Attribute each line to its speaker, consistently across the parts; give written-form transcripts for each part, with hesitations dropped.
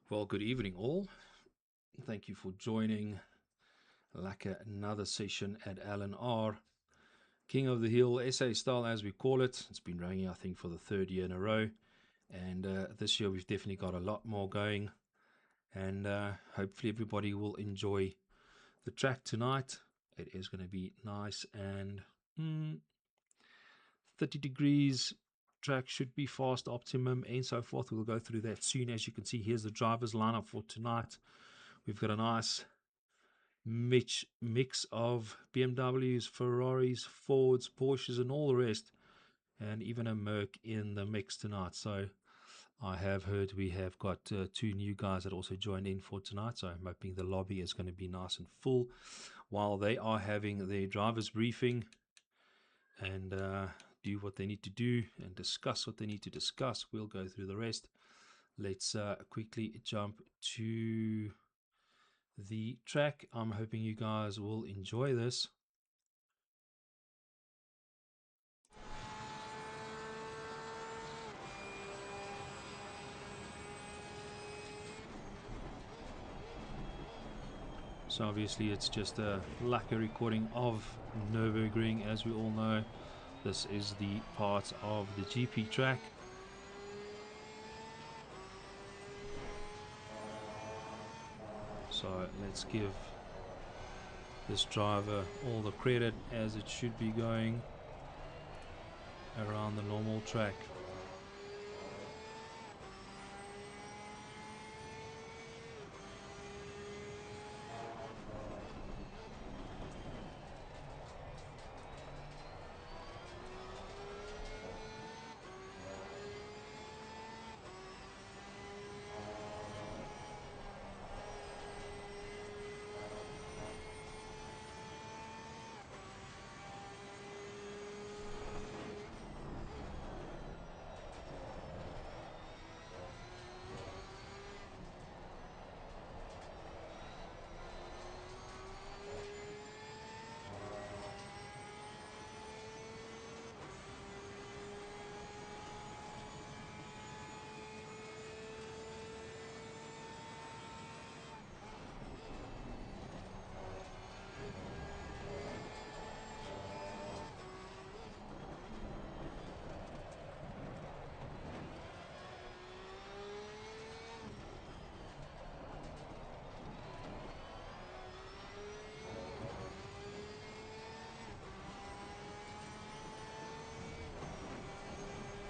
Speaker 1: Well, good evening, all. Thank you for joining another session at LNR, King of the Hill, SA style as we call it. It's been running, I think, for the third year in a row. And this year we've definitely got a lot more going. And hopefully everybody will enjoy the track tonight. It is going to be nice and 30 degrees. Track should be fast, optimum, and so forth. We'll go through that soon. As you can see, here's the driver's lineup for tonight. We've got a nice mix of BMWs, Ferraris, Fords, Porsches, and all the rest, and even a Merc in the mix tonight. So I have heard we have got two new guys that also joined in for tonight. So I'm hoping the lobby is going to be nice and full while they are having their driver's briefing and do what they need to do and discuss what they need to discuss. We'll go through the rest. Let's quickly jump to the track. I'm hoping you guys will enjoy this. So obviously it's just a lacquer recording of Nürburgring. As we all know, this is the part of the GP track. So let's give this driver all the credit, as it should be going around the normal track.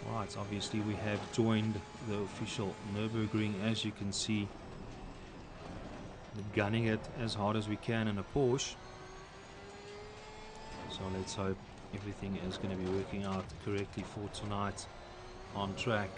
Speaker 1: Right, obviously we have joined the official Nürburgring, as you can see, gunning it as hard as we can in a Porsche. So let's hope everything is going to be working out correctly for tonight on track.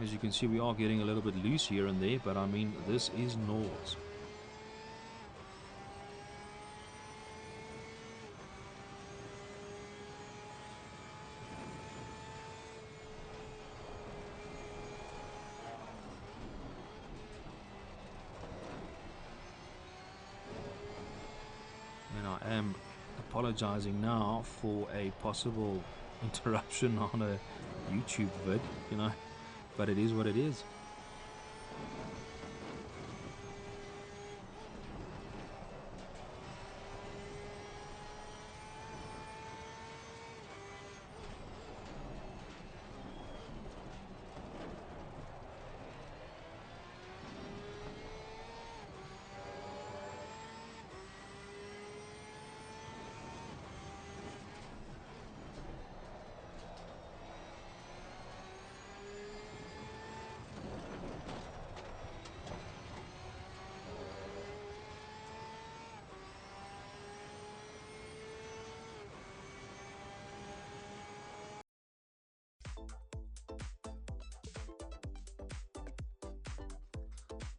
Speaker 1: As you can see, we are getting a little bit loose here and there, but I mean, this is Nords. And I am apologizing now for a possible interruption on a YouTube vid, but it is what it is.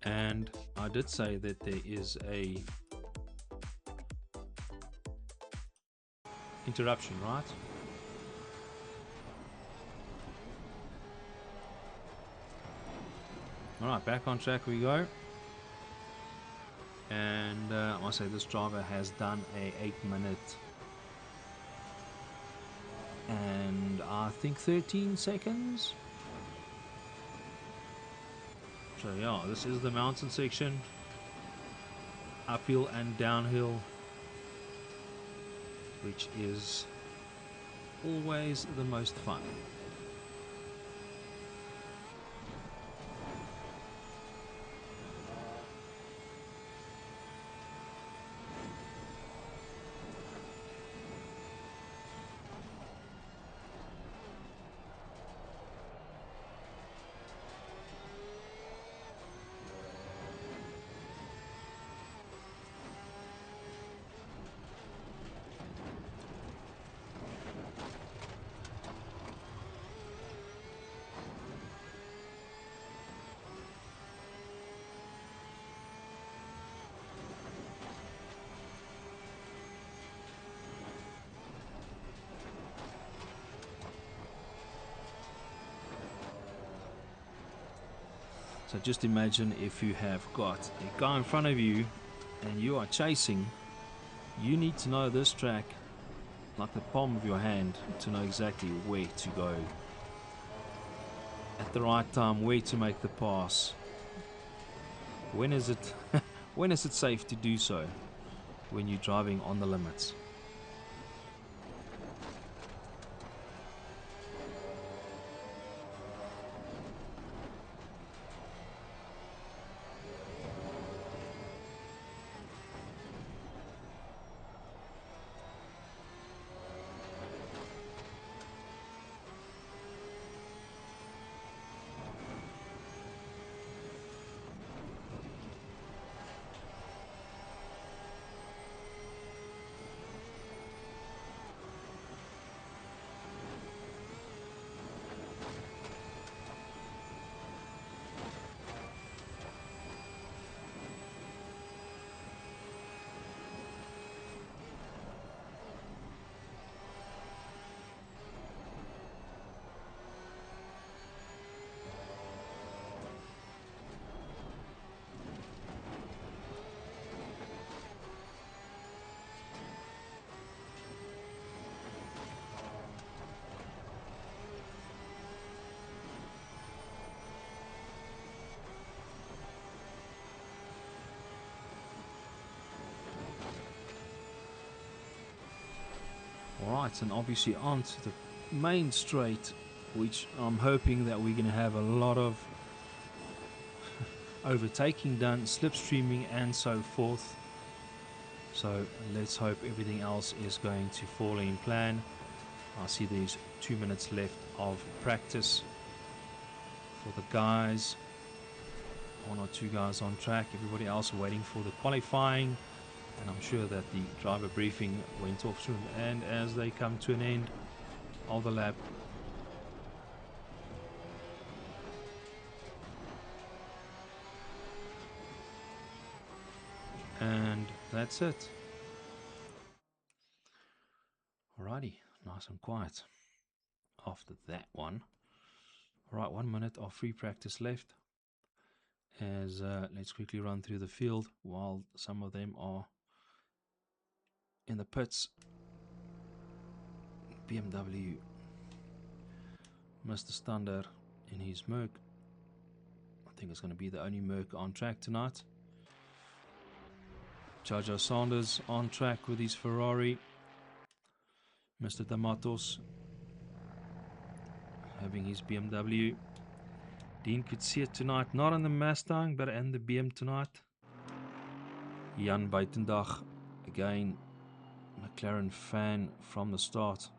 Speaker 1: And I did say that there is a interruption, right? Alright, back on track we go. And I must say this driver has done a 8 minute and I think 13 seconds. So yeah, this is the mountain section, uphill and downhill, which is always the most fun. So just imagine if you have got a guy in front of you and you are chasing, you need to know this track like the palm of your hand to know exactly where to go at the right time, where to make the pass. When is it when is it safe to do so when you're driving on the limits? Alright, and obviously onto the main straight, which I'm hoping that we're going to have a lot of overtaking done, slipstreaming and so forth. So let's hope everything else is going to fall in plan. I see there's 2 minutes left of practice for the guys. 1 or 2 guys on track, everybody else waiting for the qualifying. And I'm sure that the driver briefing went off soon. And as they come to an end of the lap, and that's it. Alrighty, nice and quiet after that one. Alright, 1 minute of free practice left. As let's quickly run through the field while some of them are in the pits. BMW, Mr. Stander in his Merc. I think it's going to be the only Merc on track tonight. Jojo Sanders on track with his Ferrari. Mr. D'Amatos having his BMW. Dean could see it tonight, not on the Mustang, but in the BM tonight. Jan Buitendag, again, McLaren fan from the start.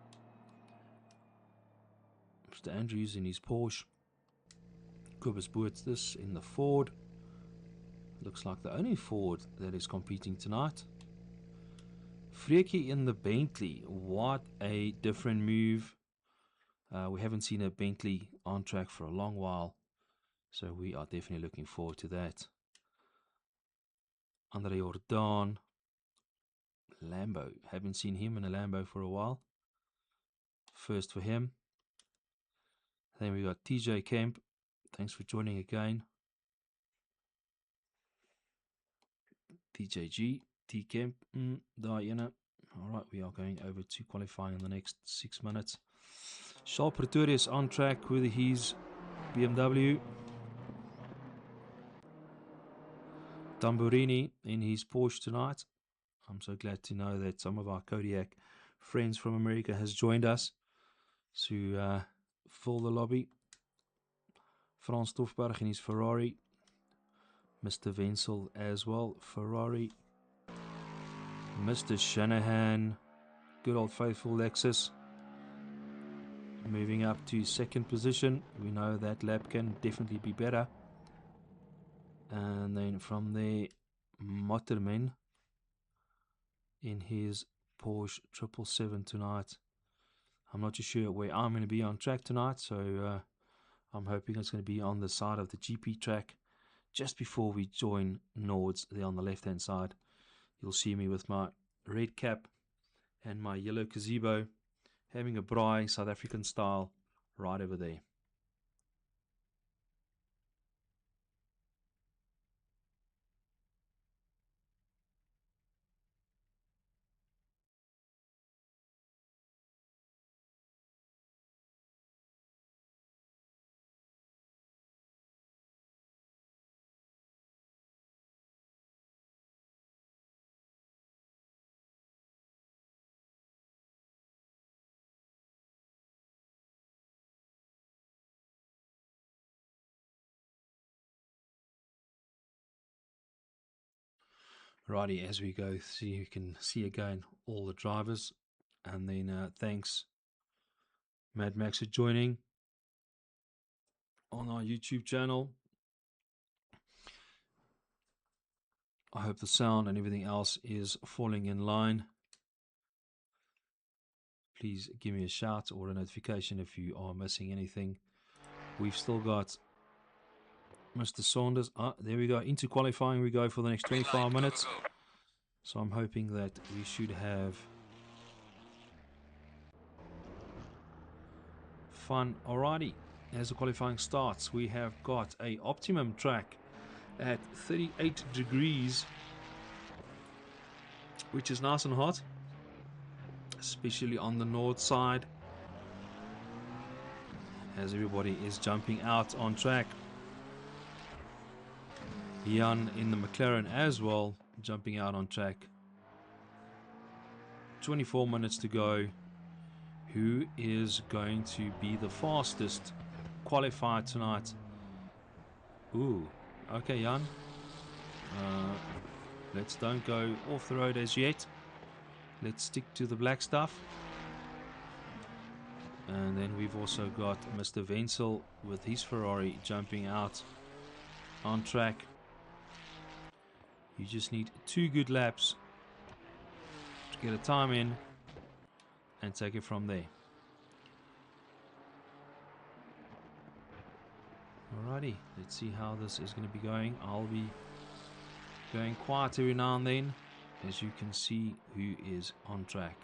Speaker 1: Mr. Andrews in his Porsche. Cobus Boerts this in the Ford. Looks like the only Ford that is competing tonight. Freaky in the Bentley. What a different move. We haven't seen a Bentley on track for a long while, so we are definitely looking forward to that. Andre Jordan. Lambo. Haven't seen him in a Lambo for a while. First for him. Then we got TJ Kemp. Thanks for joining again. TJG, T Kemp, Diana. Alright, we are going over to qualifying in the next 6 minutes. Charles Pretorius on track with his BMW. Tamburini in his Porsche tonight. I'm so glad to know that some of our Kodiak friends from America has joined us to fill the lobby. Frans Stoffberg in his Ferrari. Mr. Wenzel as well, Ferrari. Mr. Shanahan, good old faithful Lexus. Moving up to second position. We know that lap can definitely be better. And then from there, Motterman in his Porsche 777 tonight. I'm not too sure where I'm going to be on track tonight, so I'm hoping it's going to be on the side of the GP track just before we join Nords there on the left hand side. You'll see me with my red cap and my yellow gazebo having a braai South African style right over there. Righty, as we go, see you can see again all the drivers, and then thanks Mad Max for joining on our YouTube channel. I hope the sound and everything else is falling in line. Please give me a shout or a notification if you are missing anything. We've still got Mr. Saunders. There we go. Into qualifying we go for the next 25 minutes. So I'm hoping that we should have fun. Alrighty, as the qualifying starts, we have got a optimum track at 38 degrees, which is nice and hot, especially on the north side, as everybody is jumping out on track. Jan in the McLaren as well, jumping out on track. 24 minutes to go. Who is going to be the fastest qualifier tonight? Ooh, okay, Jan. Let's don't go off the road as yet. Let's stick to the black stuff. And then we've also got Mr. Wenzel with his Ferrari jumping out on track. You just need 2 good laps to get a time in and take it from there. Alrighty, let's see how this is going to be going. I'll be going quiet every now and then as you can see who is on track.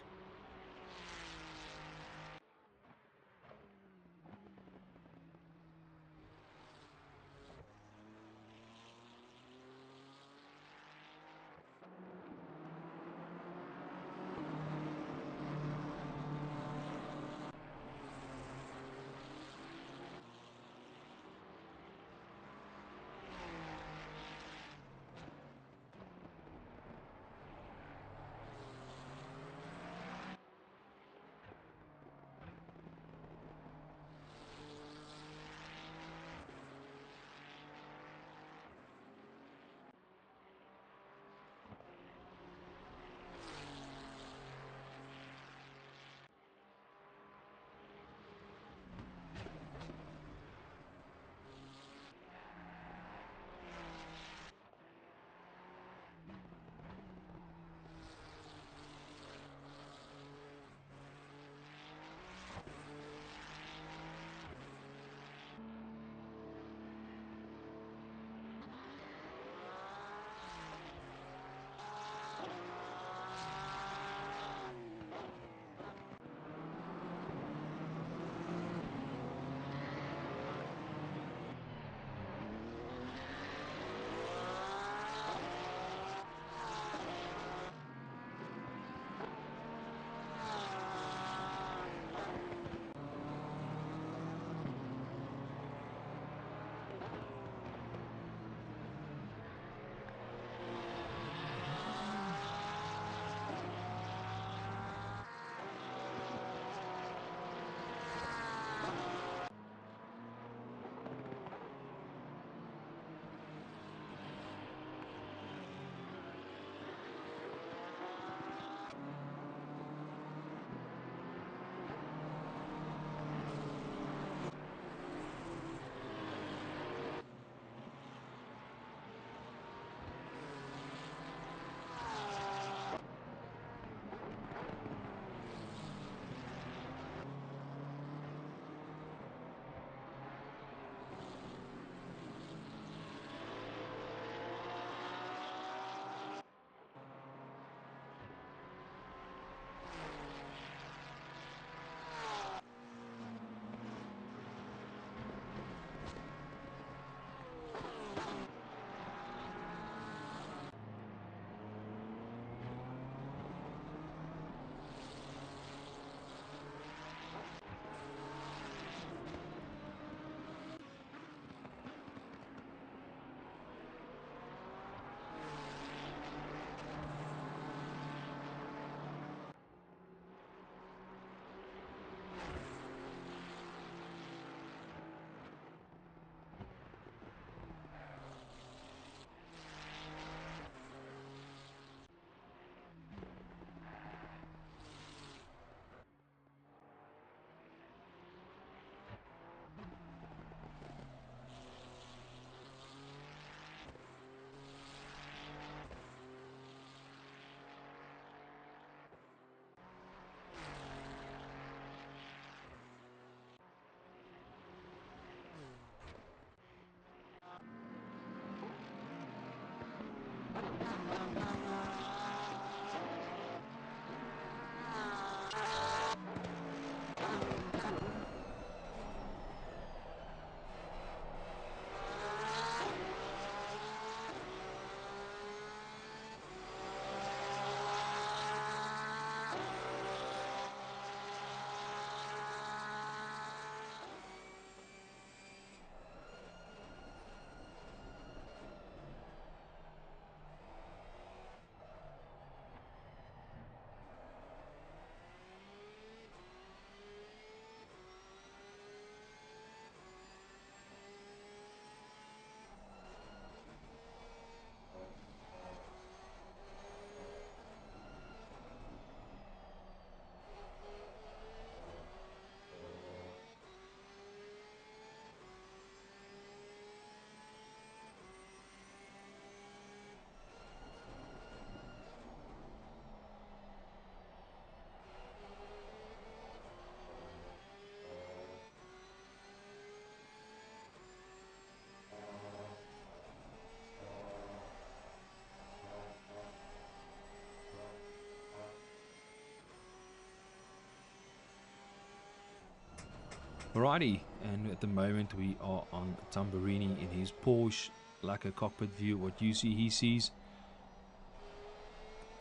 Speaker 1: Alrighty, and at the moment we are on Tamburini in his Porsche, like a cockpit view. What you see, he sees,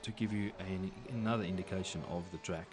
Speaker 1: to give you another indication of the track.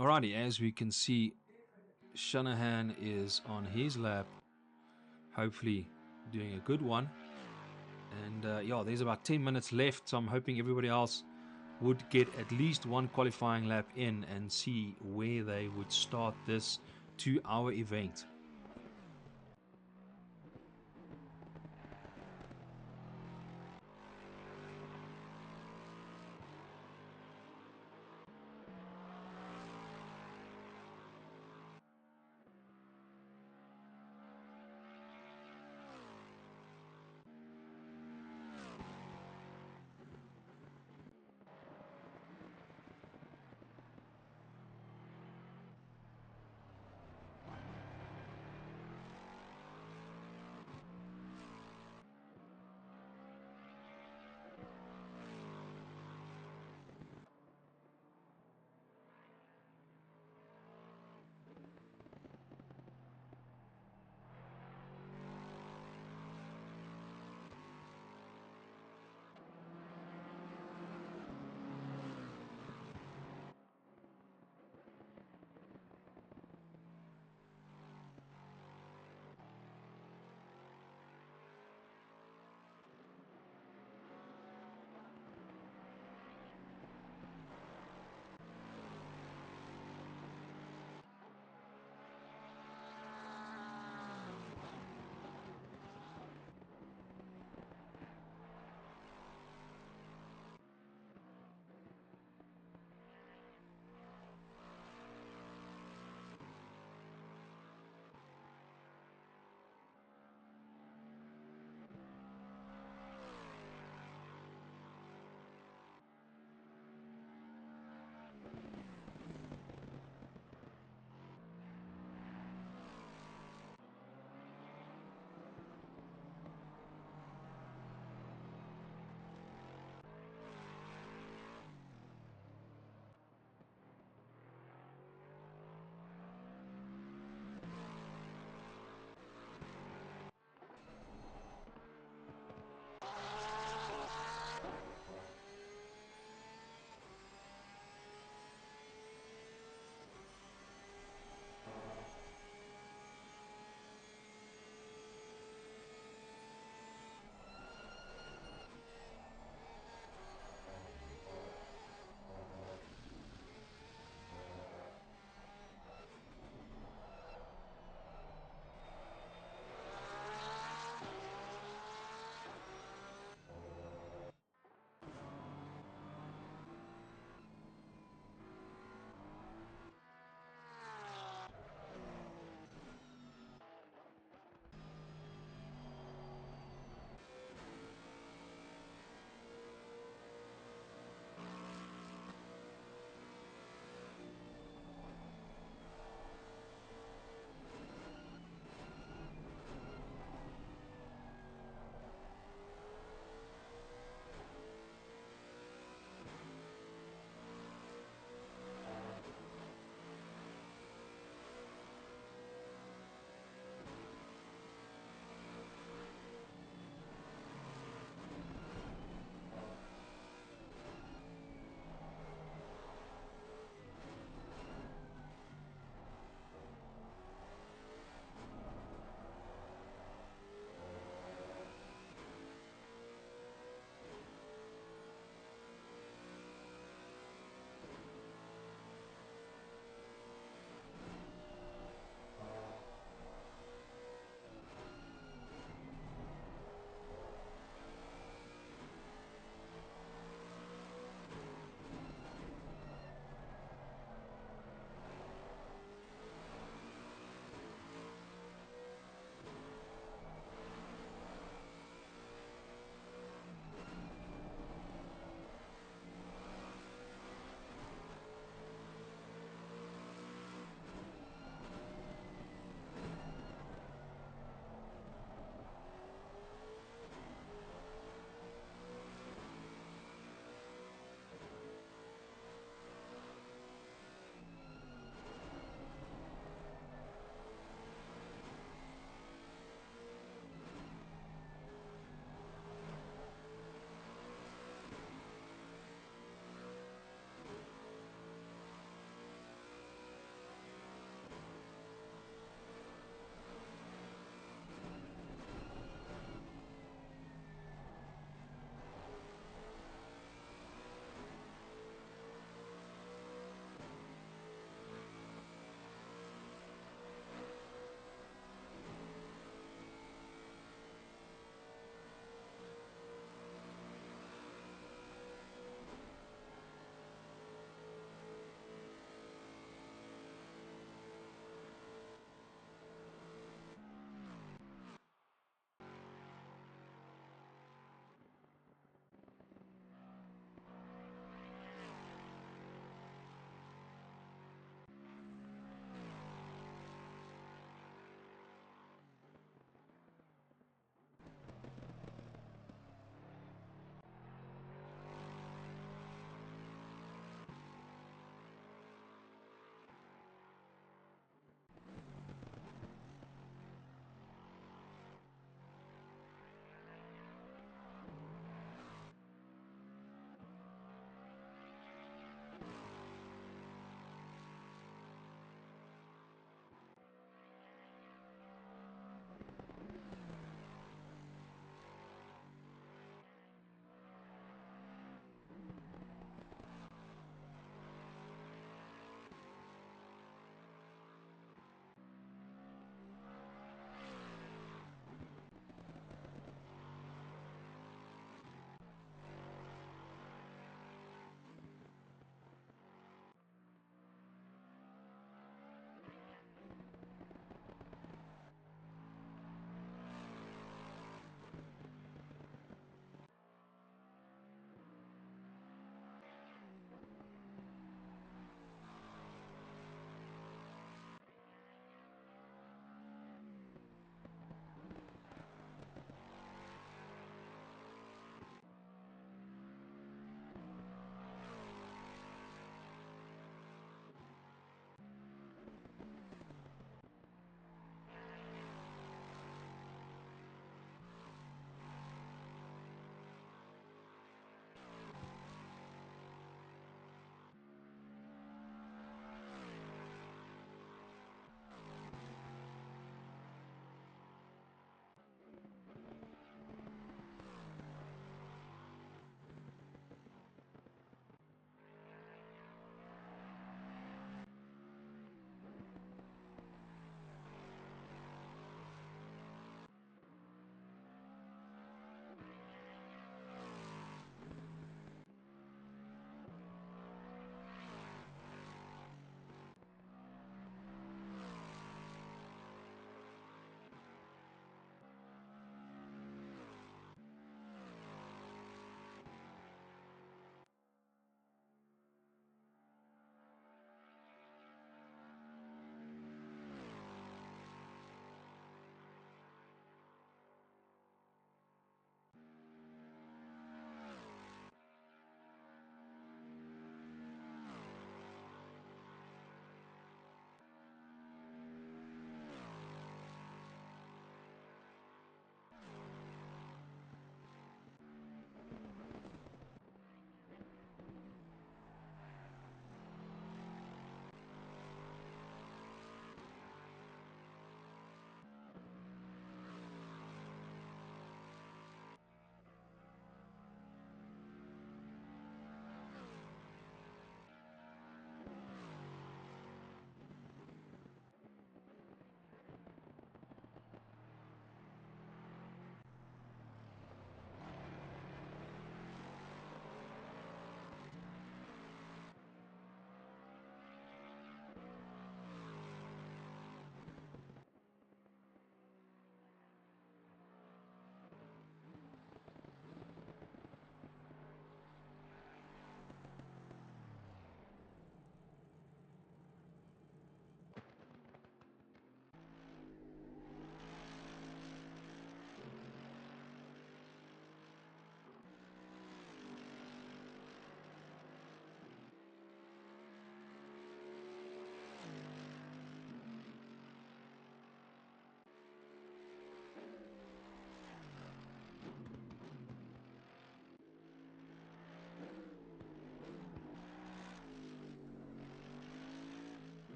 Speaker 1: Alrighty, as we can see, Shanahan is on his lap, hopefully doing a good one. And yeah, there's about 10 minutes left, so I'm hoping everybody else would get at least one qualifying lap in and see where they would start this 2-hour event.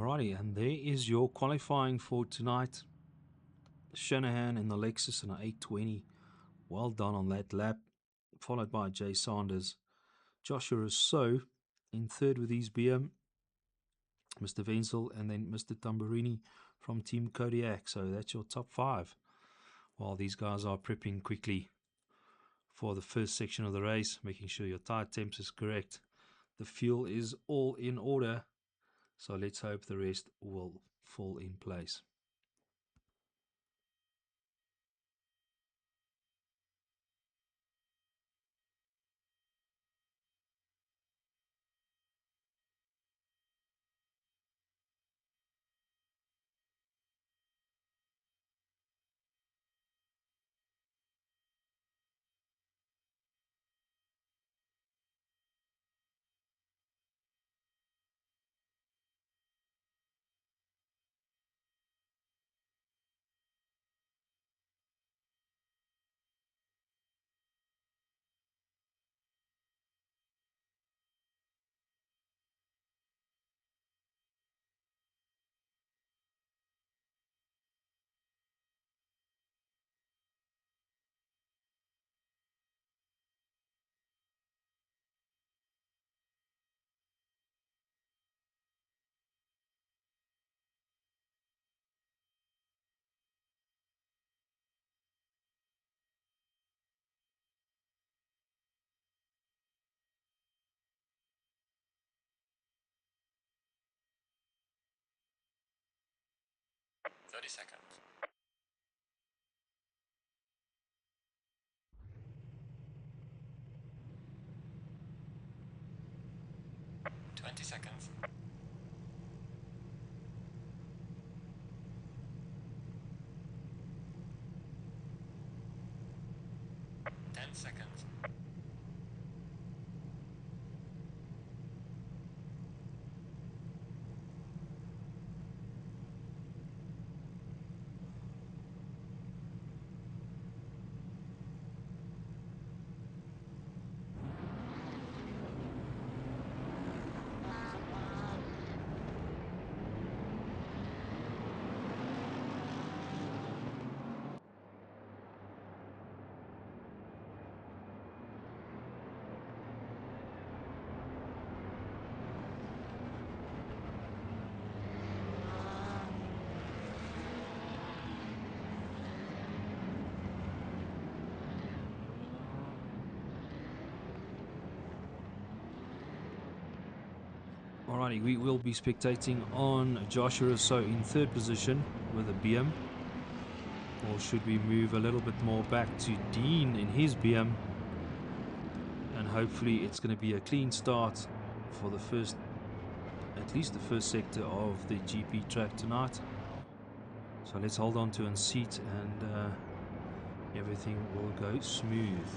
Speaker 1: Alrighty, and there is your qualifying for tonight. Shanahan in the Lexus in an 820. Well done on that lap. Followed by Jay Sanders. Joshua Rousseau in third with his BM. Mr. Wenzel and then Mr. Tamburini from Team Kodiak. So that's your top 5. While these guys are prepping quickly for the first section of the race, making sure your tire temps is correct. The fuel is all in order. So let's hope the rest will fall in place.
Speaker 2: Seconds. 20 seconds. 10 seconds.
Speaker 1: Alrighty, we will be spectating on Joshua Rousseau in third position with a BM. Or should we move a little bit more back to Dean in his BM? And hopefully it's going to be a clean start for the first, at least the first sector of the GP track tonight. So let's hold on to a seat and everything will go smooth.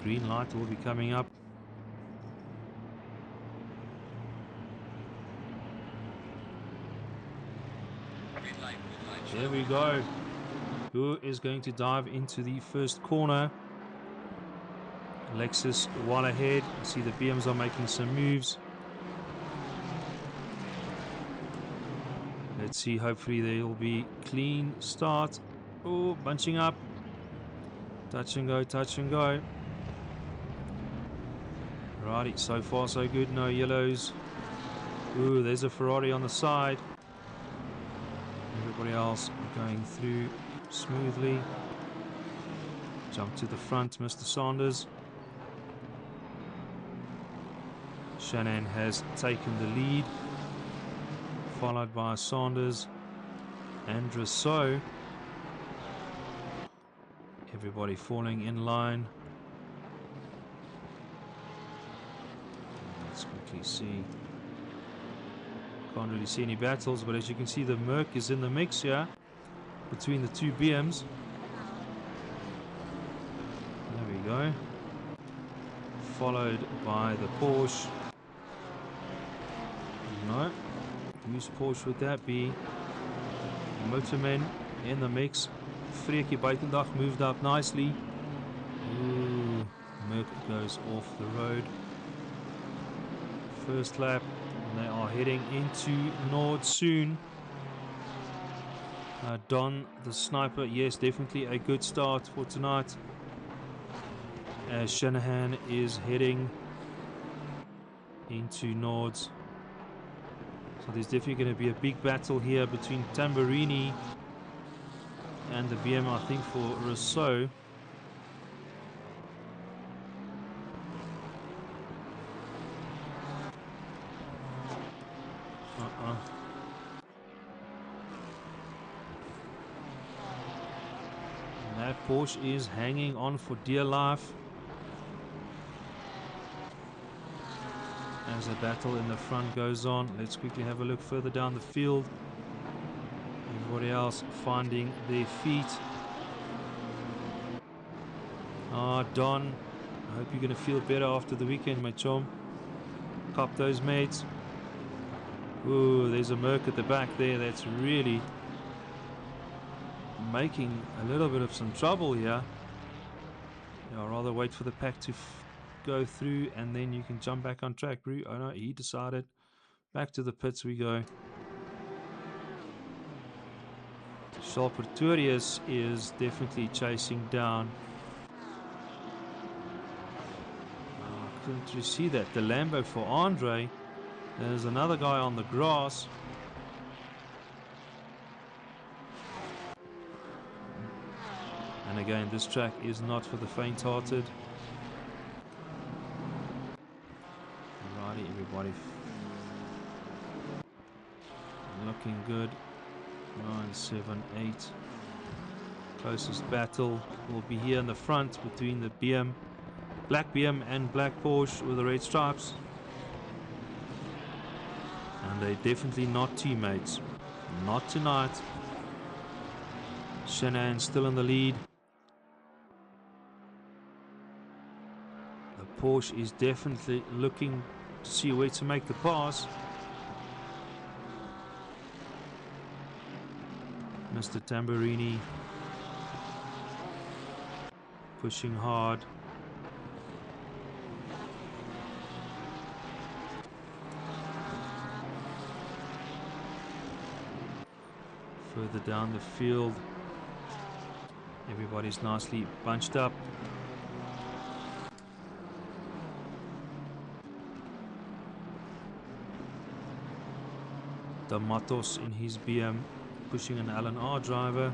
Speaker 1: Green light will be coming up.
Speaker 2: Green light.
Speaker 1: There we go. Who is going to dive into the first corner? Lexus well ahead. I see the BMs are making some moves. Let's see, hopefully there will be clean start. Oh, bunching up. Touch and go, touch and go. Righty, so far so good, no yellows. Ooh, there's a Ferrari on the side. Everybody else going through smoothly. Jump to the front, Mr. Sanders. Shannon has taken the lead, followed by Sanders and Rousseau. Everybody falling in line. Let's quickly see. Can't really see any battles, but as you can see, the Merc is in the mix here between the two BMs. There we go. Followed by the Porsche. No. Whose Porsche would that be? Motormen in the mix. Freekie Buitendag moved up nicely. Ooh, Merc goes off the road. First lap, and they are heading into Nord soon. Don the Sniper, yes, definitely a good start for tonight. As Shanahan is heading into Nords. So there's definitely going to be a big battle here between Tamburini and the BM, I think, for Rousseau. And that Porsche is hanging on for dear life. As the battle in the front goes on, let's quickly have a look further down the field. Everybody else finding their feet. Don, I hope you're going to feel better after the weekend, my chum. Cop those mates. Ooh, there's a Merc at the back there that's really making a little bit of some trouble here. I'd rather wait for the pack to go through and then you can jump back on track. Oh no, he decided. Back to the pits we go. Charles Pretorius is definitely chasing down. Couldn't you see that? The Lambo for Andre. There's another guy on the grass. And again, this track is not for the faint-hearted. Alrighty, everybody. Looking good. 9, 7, 8. Closest battle will be here in the front between the BM, black BM and black Porsche with the red stripes. And they're definitely not teammates. Not tonight. Shanahan still in the lead. The Porsche is definitely looking to see where to make the pass. Mr. Tamburini pushing hard. Further down the field, everybody's nicely bunched up. Matos in his BM pushing an LNR driver.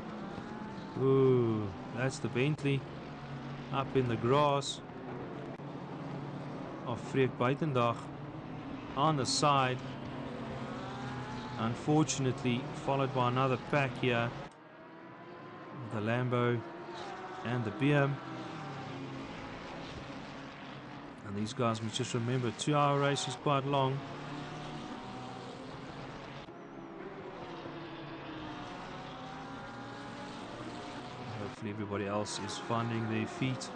Speaker 1: Ooh, that's the Bentley up in the grass of Freek Buitendag on the side. Unfortunately, followed by another pack here. The Lambo and the BM. And these guys, we just remember, 2-hour race is quite long. Hopefully everybody else is finding their feet.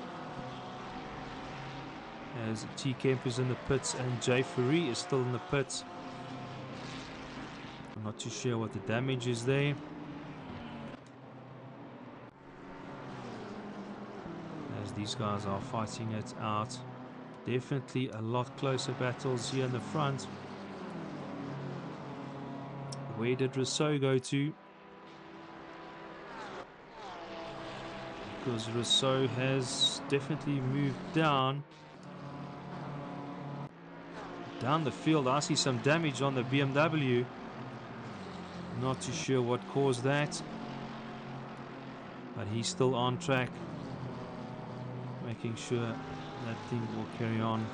Speaker 1: As T. Kemp is in the pits and Jay Fourie is still in the pits. I'm not too sure what the damage is there. As these guys are fighting it out. Definitely a lot closer battles here in the front. Where did Rousseau go to? Because Rousseau has definitely moved down the field. I see some damage on the BMW. Not too sure what caused that, but he's still on track, making sure that thing will carry on.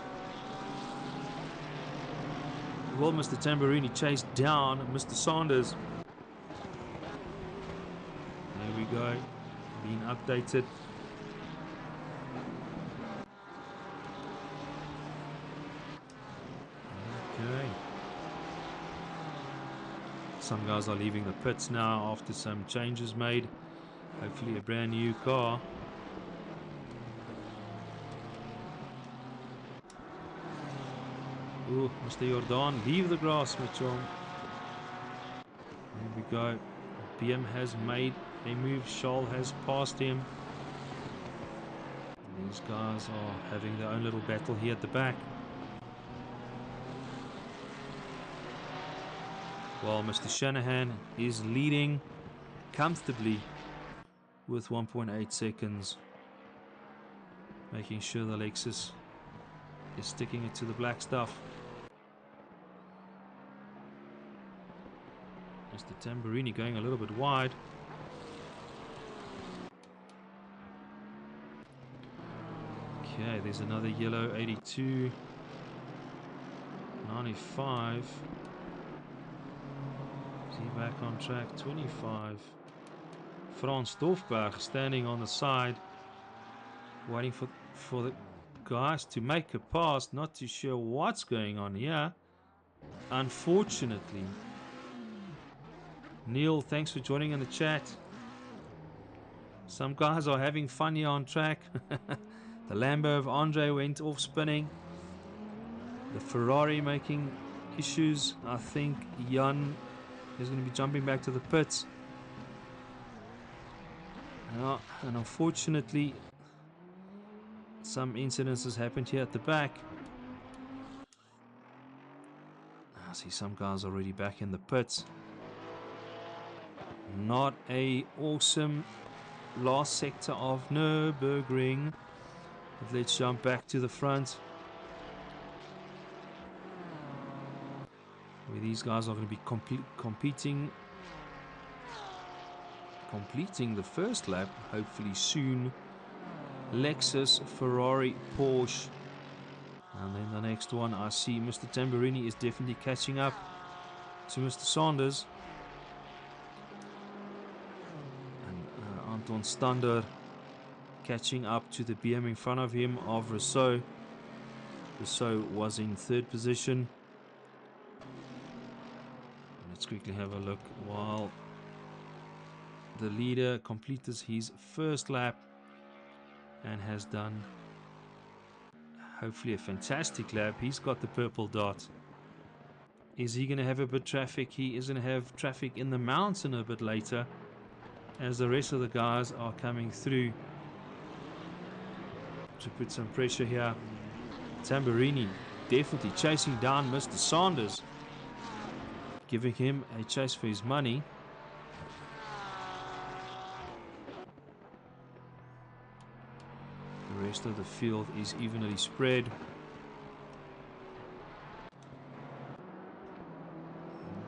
Speaker 1: Will Mr. Tamburini chase down Mr. Sanders? There we go, being updated. Okay. Some guys are leaving the pits now after some changes made. Hopefully a brand new car. Ooh, Mr. Jordan, leave the grass, my chum. There we go. BM has made a move. Scholl has passed him. These guys are having their own little battle here at the back. While Mr. Shanahan is leading comfortably with 1.8 seconds, making sure the Lexus is sticking it to the black stuff. Mr. Tamburini going a little bit wide. Okay, there's another yellow 82, 95. Is he back on track? 25. Frans Dorfberg standing on the side, waiting for the guys to make a pass. Not too sure what's going on here, unfortunately. Neil, thanks for joining in the chat. Some guys are having fun here on track. The Lambo of Andre went off spinning. The Ferrari making issues. I think Jan is going to be jumping back to the pits. And unfortunately, some incidents has happened here at the back. I see some guys already back in the pits. Not a awesome last sector of Nürburgring. But let's jump back to the front, where these guys are going to be completing the first lap, hopefully soon. Lexus, Ferrari, Porsche. And then the next one, I see Mr. Tamburini is definitely catching up to Mr. Sanders. And Anton Stander catching up to the BM in front of him of Rousseau. Rousseau was in third position. Let's quickly have a look while the leader completes his first lap and has done hopefully a fantastic lap. He's got the purple dot. Is he going to have a bit of traffic? He is going to have traffic in the mountain a bit later, as the rest of the guys are coming through to put some pressure here. Tamburini definitely chasing down Mr. Sanders, giving him a chase for his money. The rest of the field is evenly spread.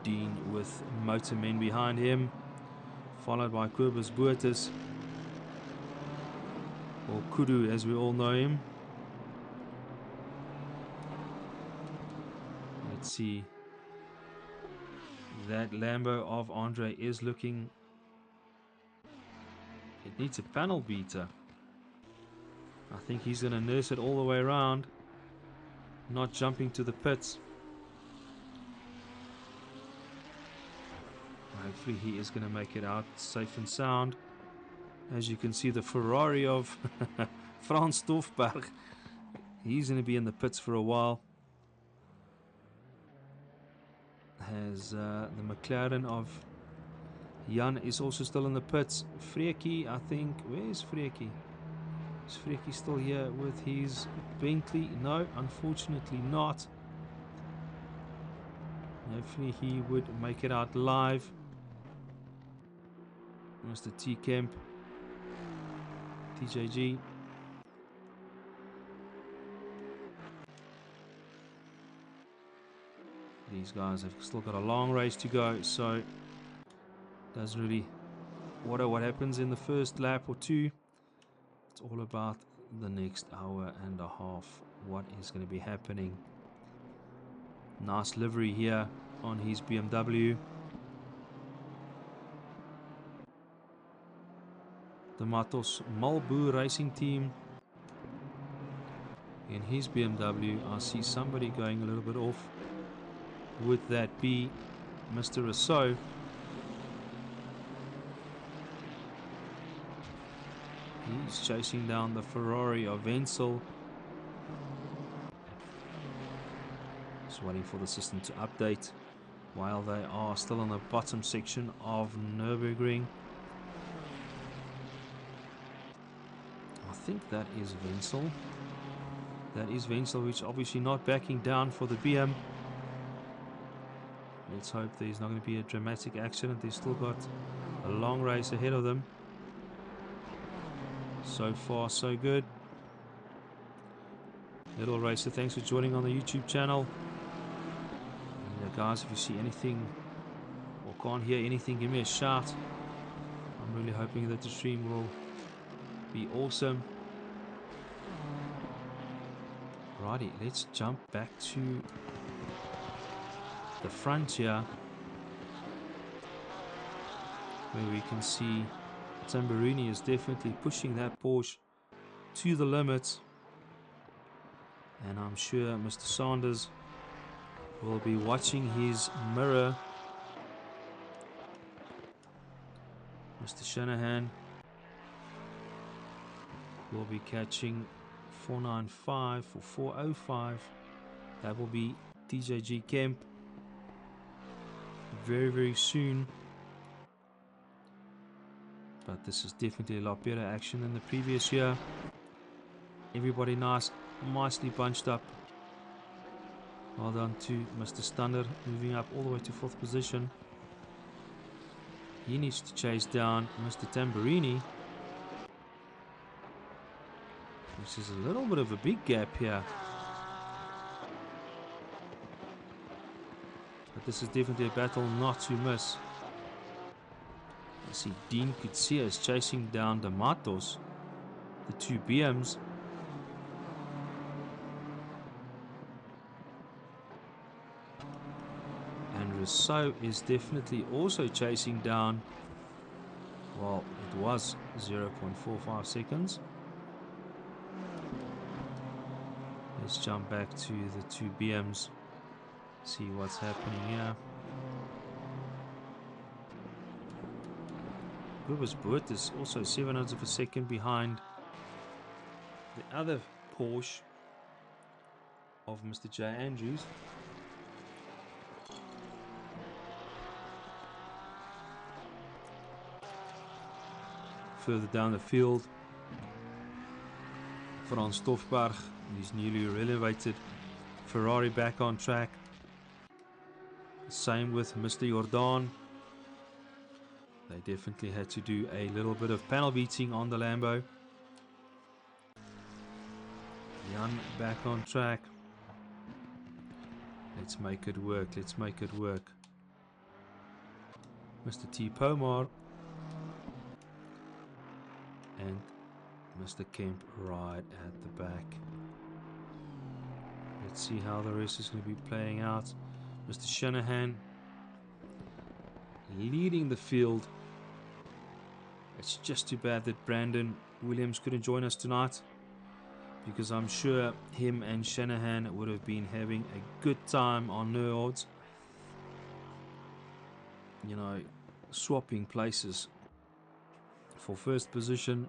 Speaker 1: Dean with motormen behind him, followed by Kobus Boertes, or Kudu as we all know him. Let's see. That Lambo of Andre is looking... It needs a panel beater. I think he's going to nurse it all the way around, not jumping to the pits. Hopefully he is going to make it out safe and sound. As you can see, the Ferrari of Frans Dorfberg, he's going to be in the pits for a while. Has the McLaren of Jan is also still in the pits. Freki, I think, where is Freki? Is Freki still here with his Bentley? No, unfortunately not. Hopefully he would make it out live. Mr. T Kemp, TJG. These guys have still got a long race to go, so doesn't really matter what happens in the first lap or two. It's all about the next hour and a half, what is going to be happening. Nice livery here on his BMW. The Matos Malbu Racing Team. In his BMW, I see somebody going a little bit off. Would that be Mr. Rousseau? He's chasing down the Ferrari of Wenzel. Just waiting for the system to update while they are still on the bottom section of Nürburgring. think that is Wenzel. That is Wenzel, which obviously not backing down for the BM. Let's hope there's not going to be a dramatic accident. They've still got a long race ahead of them. So far, so good. Little Racer, thanks for joining on the YouTube channel. And guys, if you see anything or can't hear anything, give me a shout. I'm really hoping that the stream will be awesome. Righty, let's jump back to the front here, where we can see Tamburini is definitely pushing that Porsche to the limit, and I'm sure Mr. Sanders will be watching his mirror. Mr. Shanahan will be catching 495 or 405. That will be TJG Kemp very, very soon. But this is definitely a lot better action than the previous year. Everybody nicely bunched up. Well done to Mr. Stunner, moving up all the way to 4th position. He needs to chase down Mr. Tamburini, which is a little bit of a big gap here. But this is definitely a battle not to miss. I see Dean Kutsia is chasing down the Matos, the 2 BMs. And Rousseau is definitely also chasing down, well, it was 0.45 seconds. Let's jump back to the 2 BMs, see what's happening here. Boert is also 0.07 of a second behind the other Porsche of Mr. J. Andrews. Further down the field, Frans Stoffberg, his newly renovated Ferrari, back on track. Same with Mr. Jordan. They definitely had to do a little bit of panel beating on the Lambo. Jan back on track. Let's make it work. Let's make it work. Mr. T. Pomar and Mr. Kemp right at the back. Let's see how the rest is going to be playing out. Mr. Shanahan leading the field. It's just too bad that Brandon Williams couldn't join us tonight, because I'm sure him and Shanahan would have been having a good time on Nerds. You know, swapping places for first position.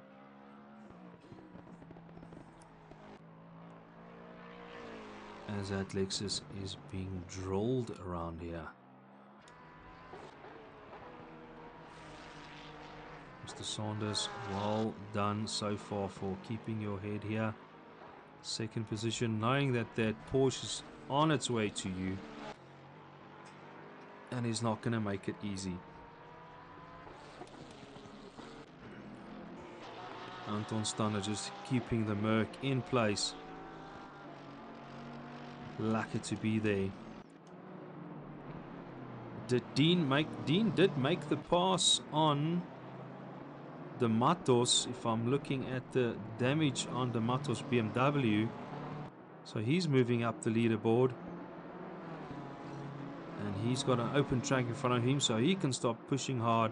Speaker 1: As that Lexus is being drilled around here. Mr. Saunders, well done so far for keeping your head here. Second position, knowing that that Porsche is on its way to you and is not going to make it easy. Anton Stanner just keeping the Merc in place. Lucky to be there. Did Dean did make the pass on the Matos, if I'm looking at the damage on the Matos BMW. So he's moving up the leaderboard. And he's got an open track in front of him, so he can stop pushing hard,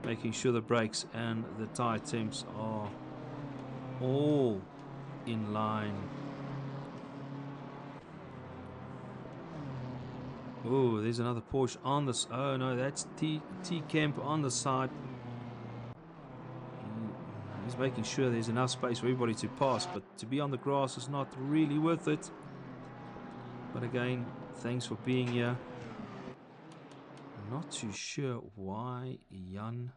Speaker 1: making sure the brakes and the tire temps are all in line. Oh, there's another Porsche on this. Oh no, that's T Kemp on the side. He's making sure there's enough space for everybody to pass, but to be on the grass is not really worth it. But again, thanks for being here. I'm not too sure why Jan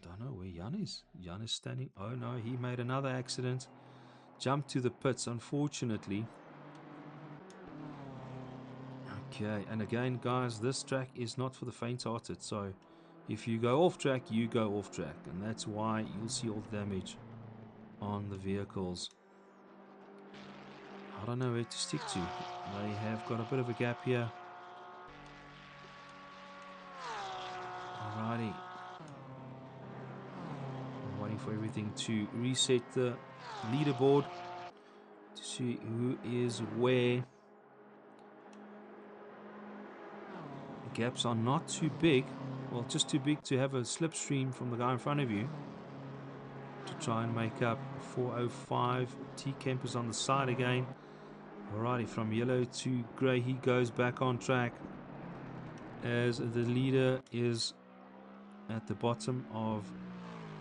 Speaker 1: don't know where Jan is. Jan is standing. Oh no, he made another accident. Jumped to the pits, unfortunately. Okay, and again, guys, this track is not for the faint-hearted. So, if you go off track, you go off track, and that's why you'll see all the damage on the vehicles. I don't know where to stick to. They have got a bit of a gap here. Alrighty. I'm waiting for everything to reset the leaderboard to see who is where. The gaps are not too big. Well, just too big to have a slipstream from the guy in front of you to try and make up 405. T-Kemp is on the side again. Alrighty, from yellow to grey, he goes back on track as the leader is at the bottom of,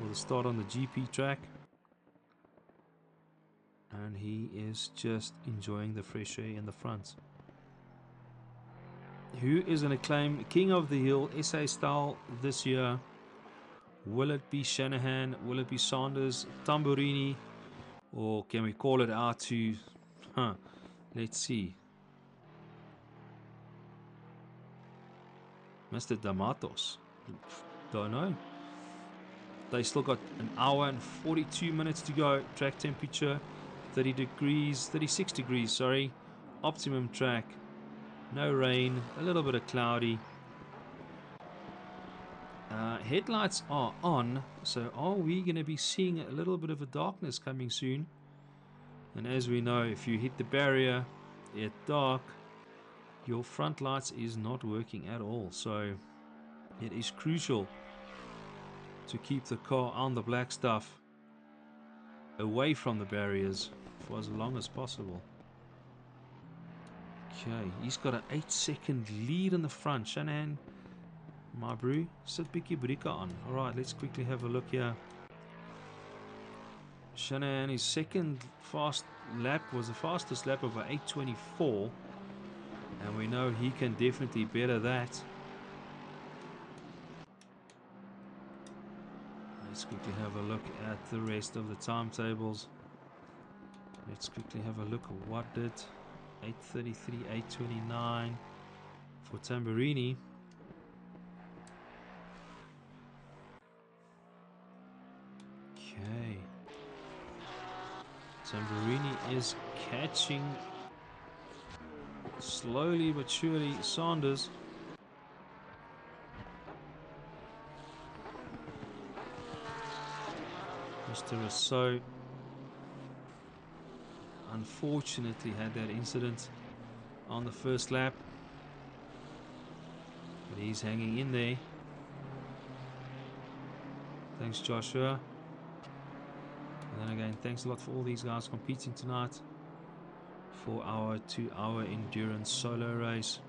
Speaker 1: or the start on the GP track, and he is just enjoying the fresh air in the front. Who is going to claim King of the Hill SA style this year? Will it be Shanahan? Will it be Sanders, Tamburini, or can we call it out to, let's see, Mr. D'Amatos? Don't know. They still got an hour and 42 minutes to go. Track temperature 30 degrees, 36 degrees, sorry. Optimum track. No rain, a little bit of cloudy. Headlights are on, so are we going to be seeing a little bit of a darkness coming soon? And as we know, if you hit the barrier at dark, your front lights is not working at all. So it is crucial to keep the car on the black stuff, away from the barriers for as long as possible. Okay, he's got an 8-second lead in the front. Shanahan, my brew, sit Bicky Brika on. Alright, let's quickly have a look here. Shanahan, his second fast lap was the fastest lap of 8:24, and we know he can definitely better that. Let's quickly have a look at the rest of the timetables. Let's quickly have a look at what did 8:33, 8:29 for Tamburini. Okay. Tamburini is catching slowly but surely Sanders. Mr. Rousseau unfortunately had that incident on the first lap, but he's hanging in there. Thanks, Joshua. And then again, thanks a lot for all these guys competing tonight for our 2-hour endurance solo race.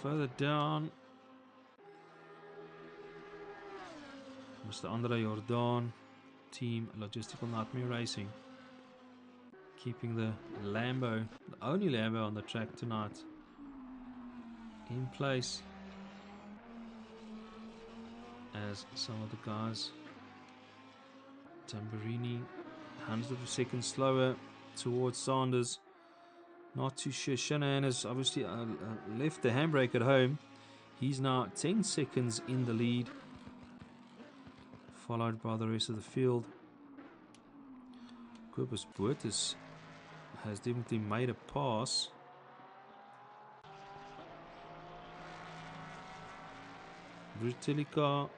Speaker 1: Further down, Mr. Andre Jordan, Team Logistical Nightmare Racing, keeping the Lambo, the only Lambo on the track tonight, in place, as some of the guys. Tamburini, hundreds of a second slower towards Sanders. Not too sure. Shanahan has obviously left the handbrake at home. He's now 10 seconds in the lead, followed by the rest of the field. Cobus Boertes has definitely made a pass. Brutilica,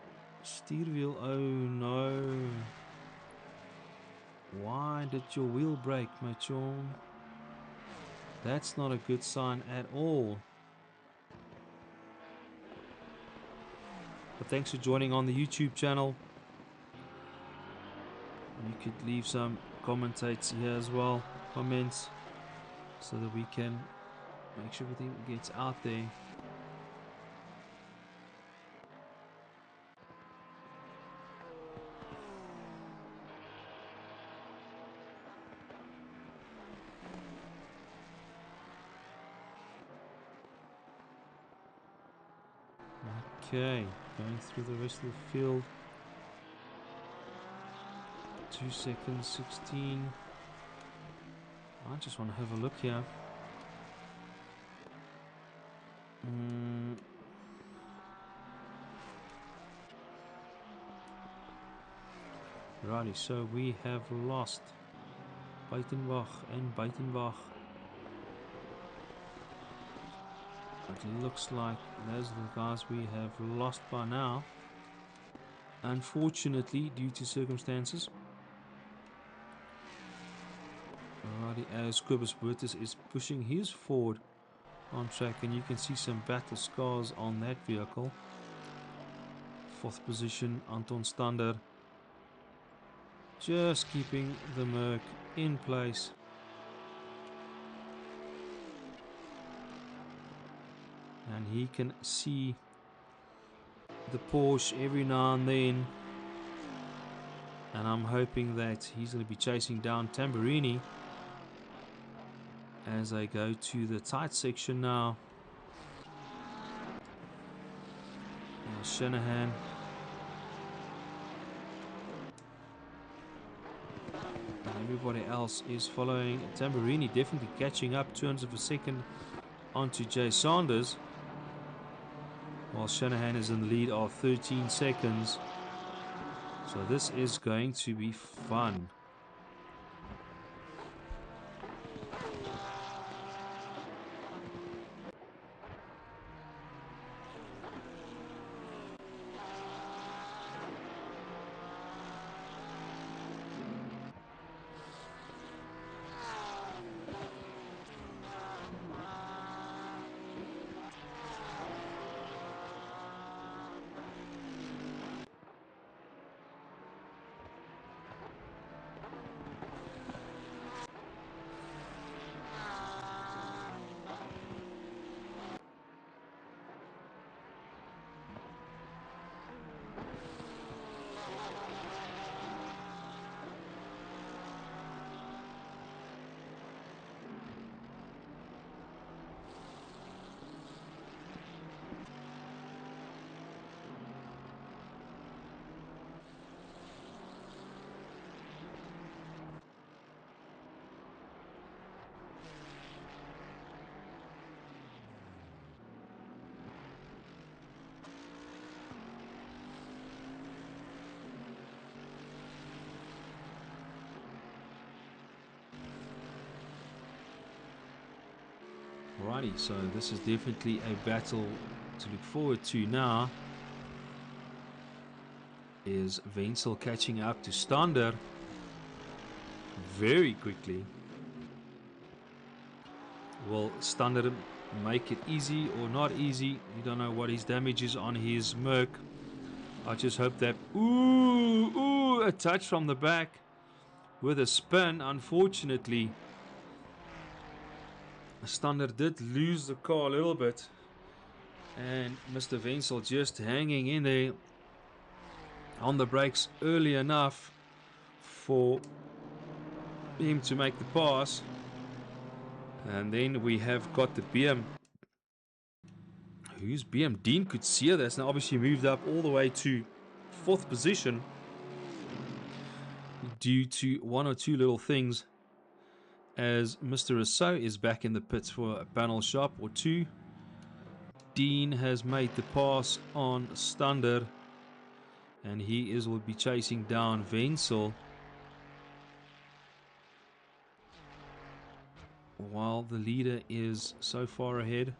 Speaker 1: steer wheel, oh no. Why did your wheel break, my chum? That's not a good sign at all. But thanks for joining on the YouTube channel. You could leave some commentates here as well, comments, so that we can make sure everything gets out there. Okay, going through the rest of the field. 2 seconds, 16. I just want to have a look here. Righty, so we have lost Buitenbach and Buitenbach. It looks like those are the guys we have lost by now, unfortunately, due to circumstances. Alrighty, as Cobus Burtis is pushing his forward on track, and you can see some battle scars on that vehicle. 4th position, Anton Stander, just keeping the Merc in place. And he can see the Porsche every now and then. And I'm hoping that he's going to be chasing down Tamburini as I go to the tight section now. And Shanahan. And everybody else is following. Tamburini definitely catching up 200 of a second onto Jay Sanders, while Shanahan is in the lead of 13 seconds. So this is going to be fun. Alrighty, so this is definitely a battle to look forward to now. Is Wenzel catching up to Stander very quickly? Will Stander make it easy or not easy? We don't know what his damage is on his Merc. I just hope that... Ooh, a touch from the back with a spin. Unfortunately, Stander did lose the car a little bit, and Mr. Wenzel just hanging in there on the brakes early enough for him to make the pass. And then we have got the BM. Who's BM? Dean Kutsia. That's now obviously moved up all the way to 4th position due to one or two little things, as Mr. Rousseau is back in the pits for a panel shop or two. Dean has made the pass on Stander, and he will be chasing down Wenzel, while the leader is so far ahead.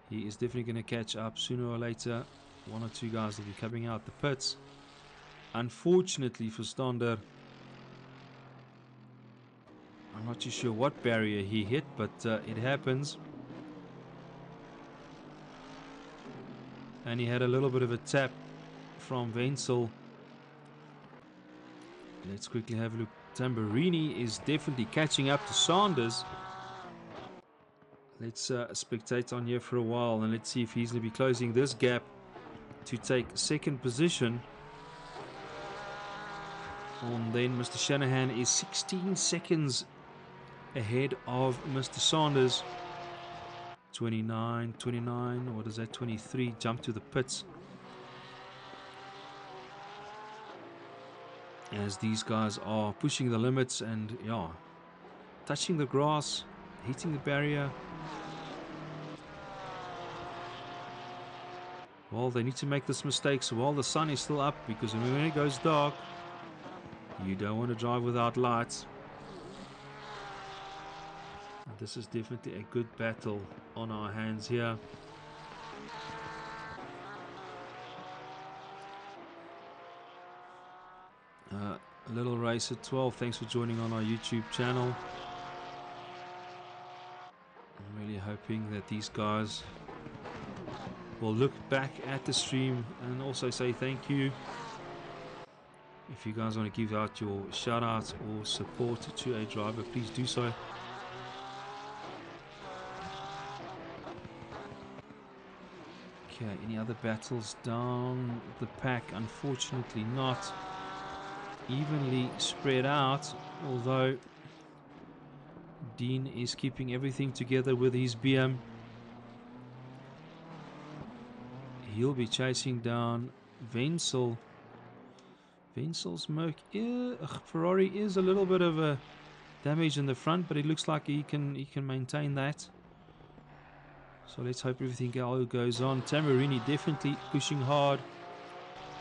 Speaker 1: He is definitely going to catch up sooner or later. One or two guys will be coming out the pits. Unfortunately for Stander, I'm not too sure what barrier he hit, but it happens. And he had a little bit of a tap from Wenzel. Let's quickly have a look. Tamburini is definitely catching up to Sanders. Let's spectate on here for a while, and let's see if he's going to be closing this gap to take 2nd position. And then Mr. Shanahan is 16 seconds ahead of Mr. Sanders. 29, what is that, 23, jump to the pits. As these guys are pushing the limits and, yeah, touching the grass, hitting the barrier. Well, they need to make this mistake so while the sun is still up, because when it goes dark, you don't want to drive without lights. This is definitely a good battle on our hands here. Little Racer 12, thanks for joining on our YouTube channel. I'm really hoping that these guys will look back at the stream and also say thank you. If you guys want to give out your shout outs or support to a driver, please do so. Okay, any other battles down the pack? Unfortunately not. Evenly spread out, although Dean is keeping everything together with his BM. He'll be chasing down Wenzel. Wenzel's Ferrari is a little bit of a damage in the front, but it looks like he can maintain that. So let's hope everything goes on. Tamburini definitely pushing hard.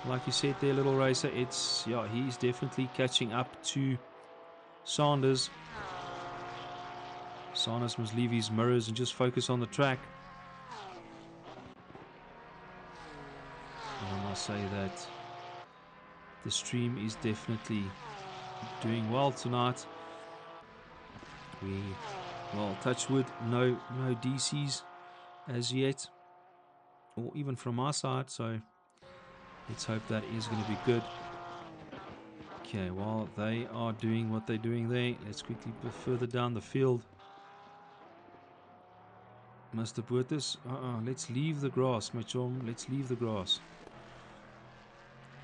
Speaker 1: Like you said there, Little Racer, he's definitely catching up to Sanders. Sanders must leave his mirrors and just focus on the track. And I must say that the stream is definitely doing well tonight. Well, touch wood, no DCs as yet, or even from our side, so let's hope that is going to be good. Okay, while they are doing what they're doing there, let's quickly put further down the field. Mr. Boertes, let's leave the grass, my chum. Let's leave the grass.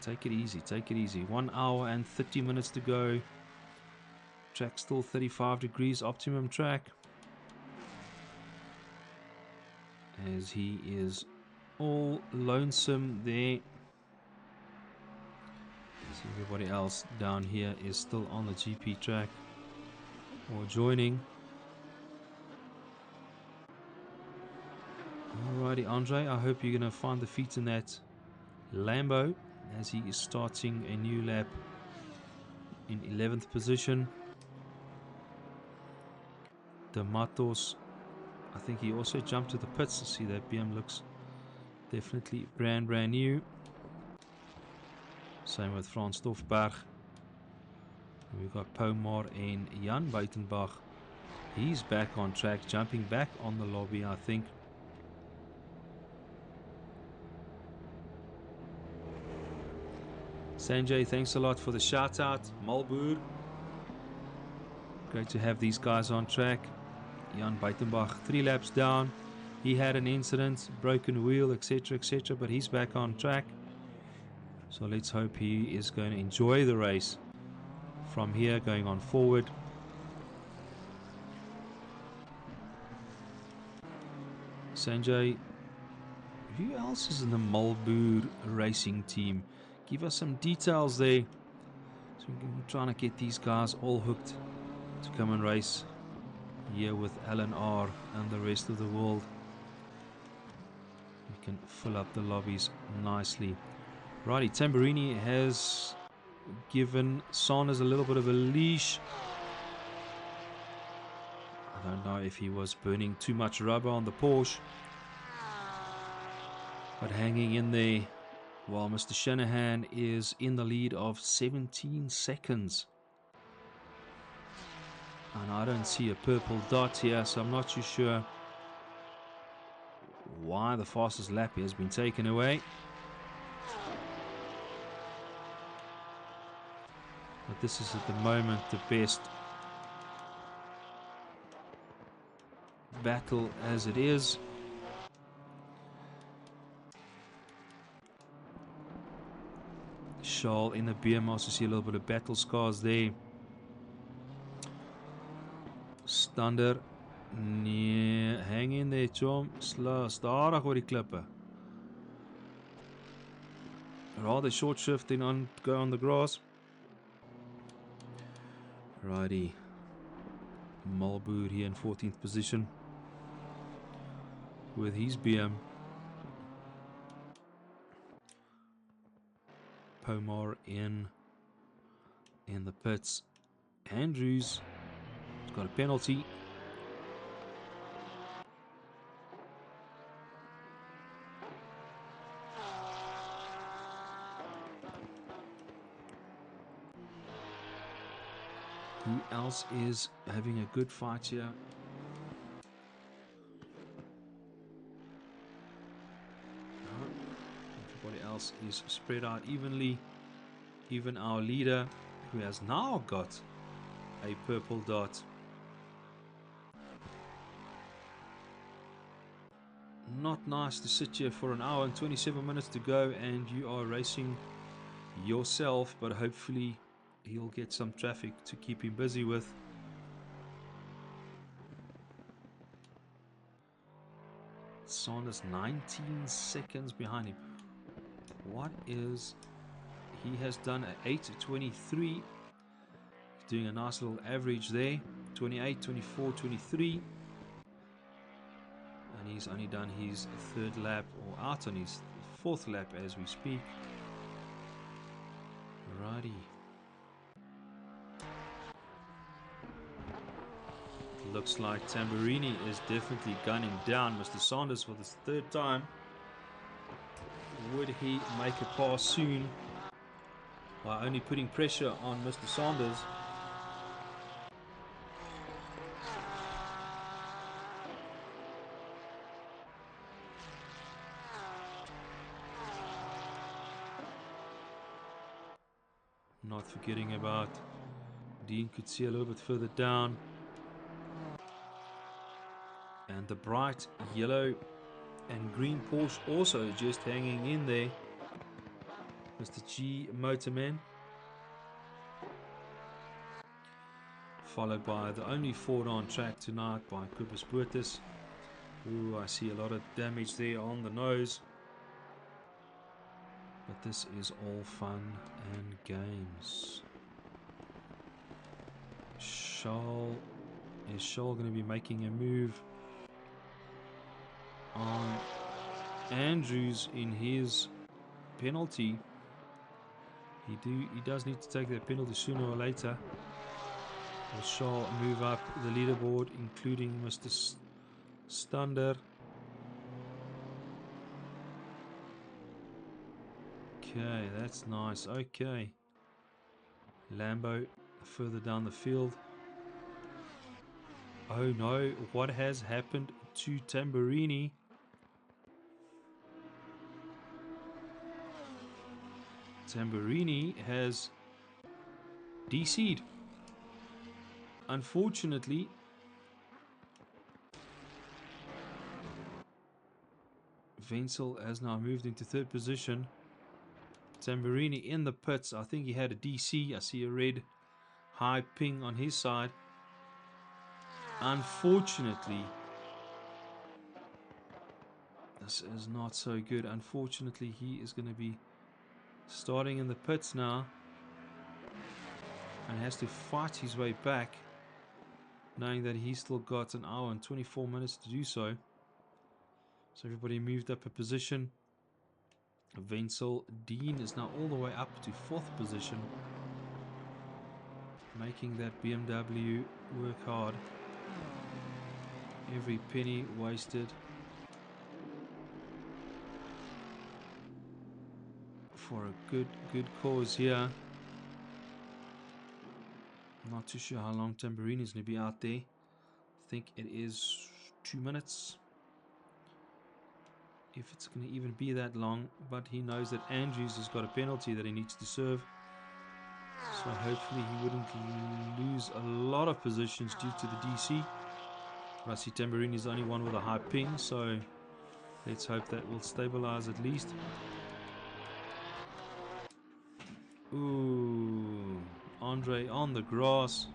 Speaker 1: Take it easy, take it easy. 1 hour and 30 minutes to go. Track still 35 degrees, optimum track. As he is all lonesome there. So everybody else down here is still on the GP track or joining. Alrighty, Andre, I hope you're going to find the feet in that Lambo as he is starting a new lap in 11th position. De Matos, I think he also jumped to the pits to see that BM looks definitely brand new. Same with Frans Stoffberg. We've got Pomar and Jan Buitenbach. He's back on track, jumping back on the lobby, I think. Sanjay, thanks a lot for the shout out. Malboer. Great to have these guys on track. Jan Buitenbach, 3 laps down. He had an incident, broken wheel, etc., but he's back on track. So let's hope he is going to enjoy the race from here going on forward. Sanjay, who else is in the Malboer racing team? Give us some details there. So we're trying to get these guys all hooked to come and race here with LNR and the rest of the world. We can fill up the lobbies nicely. Righty, Tamburini has given Sanders a little bit of a leash. I don't know if he was burning too much rubber on the Porsche, but hanging in there while Mr. Shanahan is in the lead of 17 seconds. And I don't see a purple dot here, so I'm not too sure why the fastest lap has been taken away. But this is at the moment the best battle as it is. Charles in the BM, also see a little bit of battle scars there. Stander Nee, hang in there, chom. Stadig oor die klippe. Rather short shift than go on the grass. Righty. Malboer here in 14th position with his BM. Pomar in the pits. Andrews has got a penalty. Who else is having a good fight here? Everybody else is spread out evenly. Even our leader, who has now got a purple dot. Not nice to sit here for an hour and 27 minutes to go and you are racing yourself, but hopefully he'll get some traffic to keep him busy with. Saunders 19 seconds behind him. What is... He has done an 8:23. Doing a nice little average there. 28, 24, 23. And he's only done his third lap, or out on his fourth lap as we speak. Righty. Looks like Tamburini is definitely gunning down Mr. Saunders for this third time. Would he make a pass soon by only putting pressure on Mr. Saunders? Not forgetting about Dean could see a little bit further down. And the bright yellow and green Porsche also just hanging in there. Mr. G Motorman. Followed by the only Ford on track tonight by Cooper's Puertas. Ooh, I see a lot of damage there on the nose. But this is all fun and games. Is Scholl going to be making a move on Andrews in his penalty? He does need to take that penalty sooner or later. Will Scholl move up the leaderboard, including Mr. Stander? Okay, that's nice. Okay. Lambo further down the field. Oh no, what has happened to Tamburini? Tamburini has DC'd. Unfortunately, Wenzel has now moved into third position. Tamburini in the pits. I think he had a DC. I see a red high ping on his side. Unfortunately, this is not so good. Unfortunately, he is going to be starting in the pits now and has to fight his way back, knowing that he's still got an hour and 24 minutes to do so. So everybody moved up a position. Wenzel Dean is now all the way up to fourth position, making that BMW work hard. Every penny wasted for a good cause here. I'm not too sure how long Tamburini is going to be out there. I think it is 2 minutes, if it's going to even be that long. But he knows that Andrews has got a penalty that he needs to serve, so hopefully he wouldn't lose a lot of positions due to the DC. But I see Tamburini is the only one with a high ping, so let's hope that will stabilize at least. Ooh, Andre on the grass.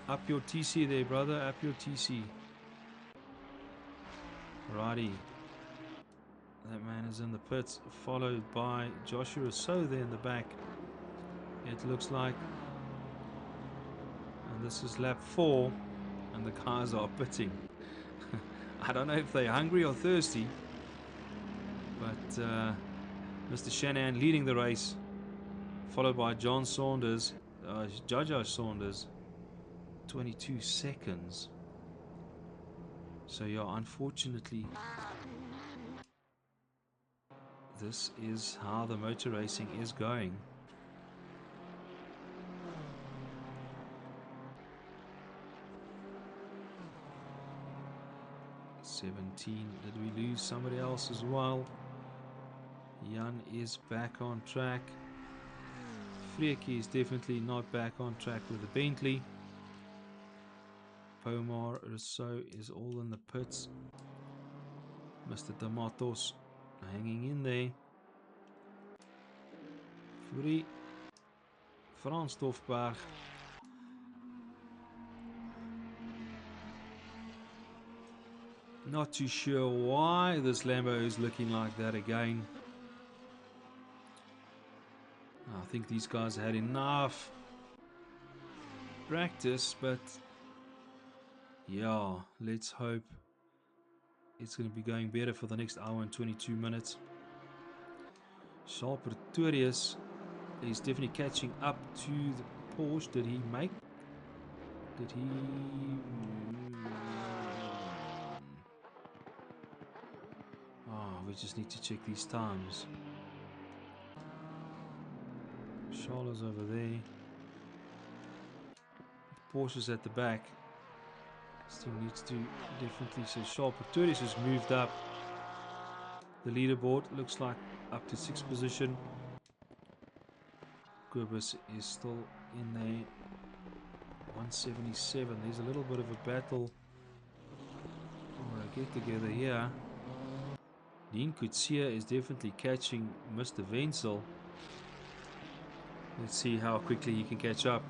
Speaker 1: Up your TC there, brother. Up your TC. Righty. That man is in the pits, followed by Joshua So there in the back. It looks like. And this is lap 4. And the cars are pitting. I don't know if they're hungry or thirsty. But Mr. Shanahan leading the race. Followed by John Saunders. Jojo Saunders. 22 seconds. So yeah, unfortunately, this is how the motor racing is going. Did we lose somebody else as well? Jan is back on track. Freki is definitely not back on track with the Bentley. Pomar Rousseau is all in the pits. Mr. D'Amatos hanging in there. Fury. Frans Dofberg. Not too sure why this Lambo is looking like that again. I think these guys had enough practice, but yeah, let's hope it's going to be going better for the next hour and 22 minutes. Charles Pretorius is definitely catching up to the Porsche. Did he? Oh, we just need to check these times. Charles is over there. Porsche's at the back. Still needs to definitely. So Charles Pretorius has moved up the leaderboard. Looks like up to 6th position. Gurbis is still in there. 177. There's a little bit of a battle or a get together here. Dean Coetzee is definitely catching Mr. Wenzel. Let's see how quickly he can catch up.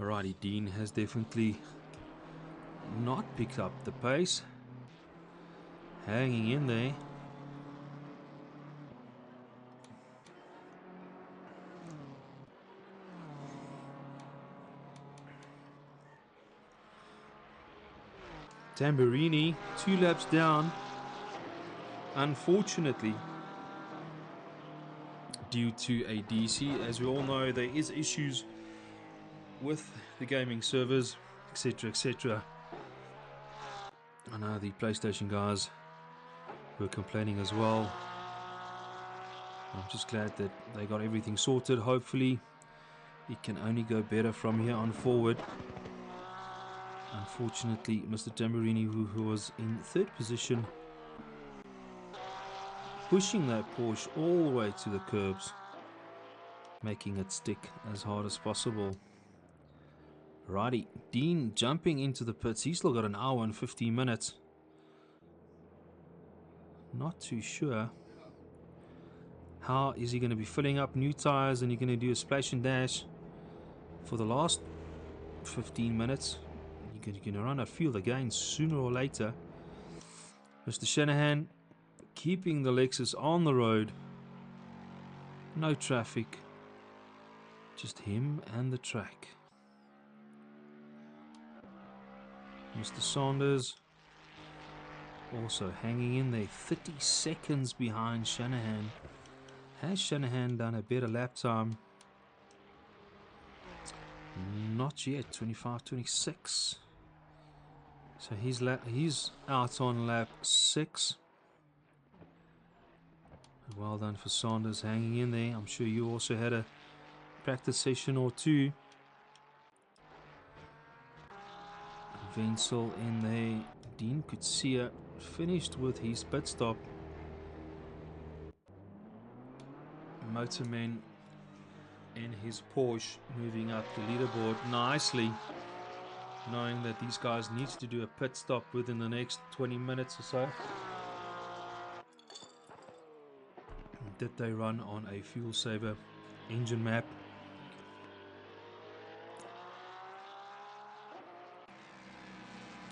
Speaker 1: Alrighty, Dean has definitely not picked up the pace. Hanging in there. Tamburini, 2 laps down. Unfortunately, due to a DC, as we all know, there is issues with the gaming servers, etc, etc. I know the PlayStation guys were complaining as well. I'm just glad that they got everything sorted. Hopefully it can only go better from here on forward. Unfortunately, Mr. Tamburini, who was in 3rd position, pushing that Porsche all the way to the curbs, making it stick as hard as possible. Righty, Dean jumping into the pits. He's still got an hour and 15 minutes. Not too sure. How is he going to be filling up new tires, and you're going to do a splash and dash for the last 15 minutes? You're going to run out of fuel again sooner or later. Mr. Shanahan keeping the Lexus on the road. No traffic. Just him and the track. Mr. Saunders also hanging in there, 30 seconds behind Shanahan. Has Shanahan done a better lap time? Not yet, 25-26. So he's out on lap 6. Well done for Saunders hanging in there. I'm sure you also had a practice session or two. Wenzel in there. Dean Kutsia finished with his pit stop. Motorman in his Porsche moving up the leaderboard nicely, knowing that these guys need to do a pit stop within the next 20 minutes or so. Did they run on a fuel saver engine map?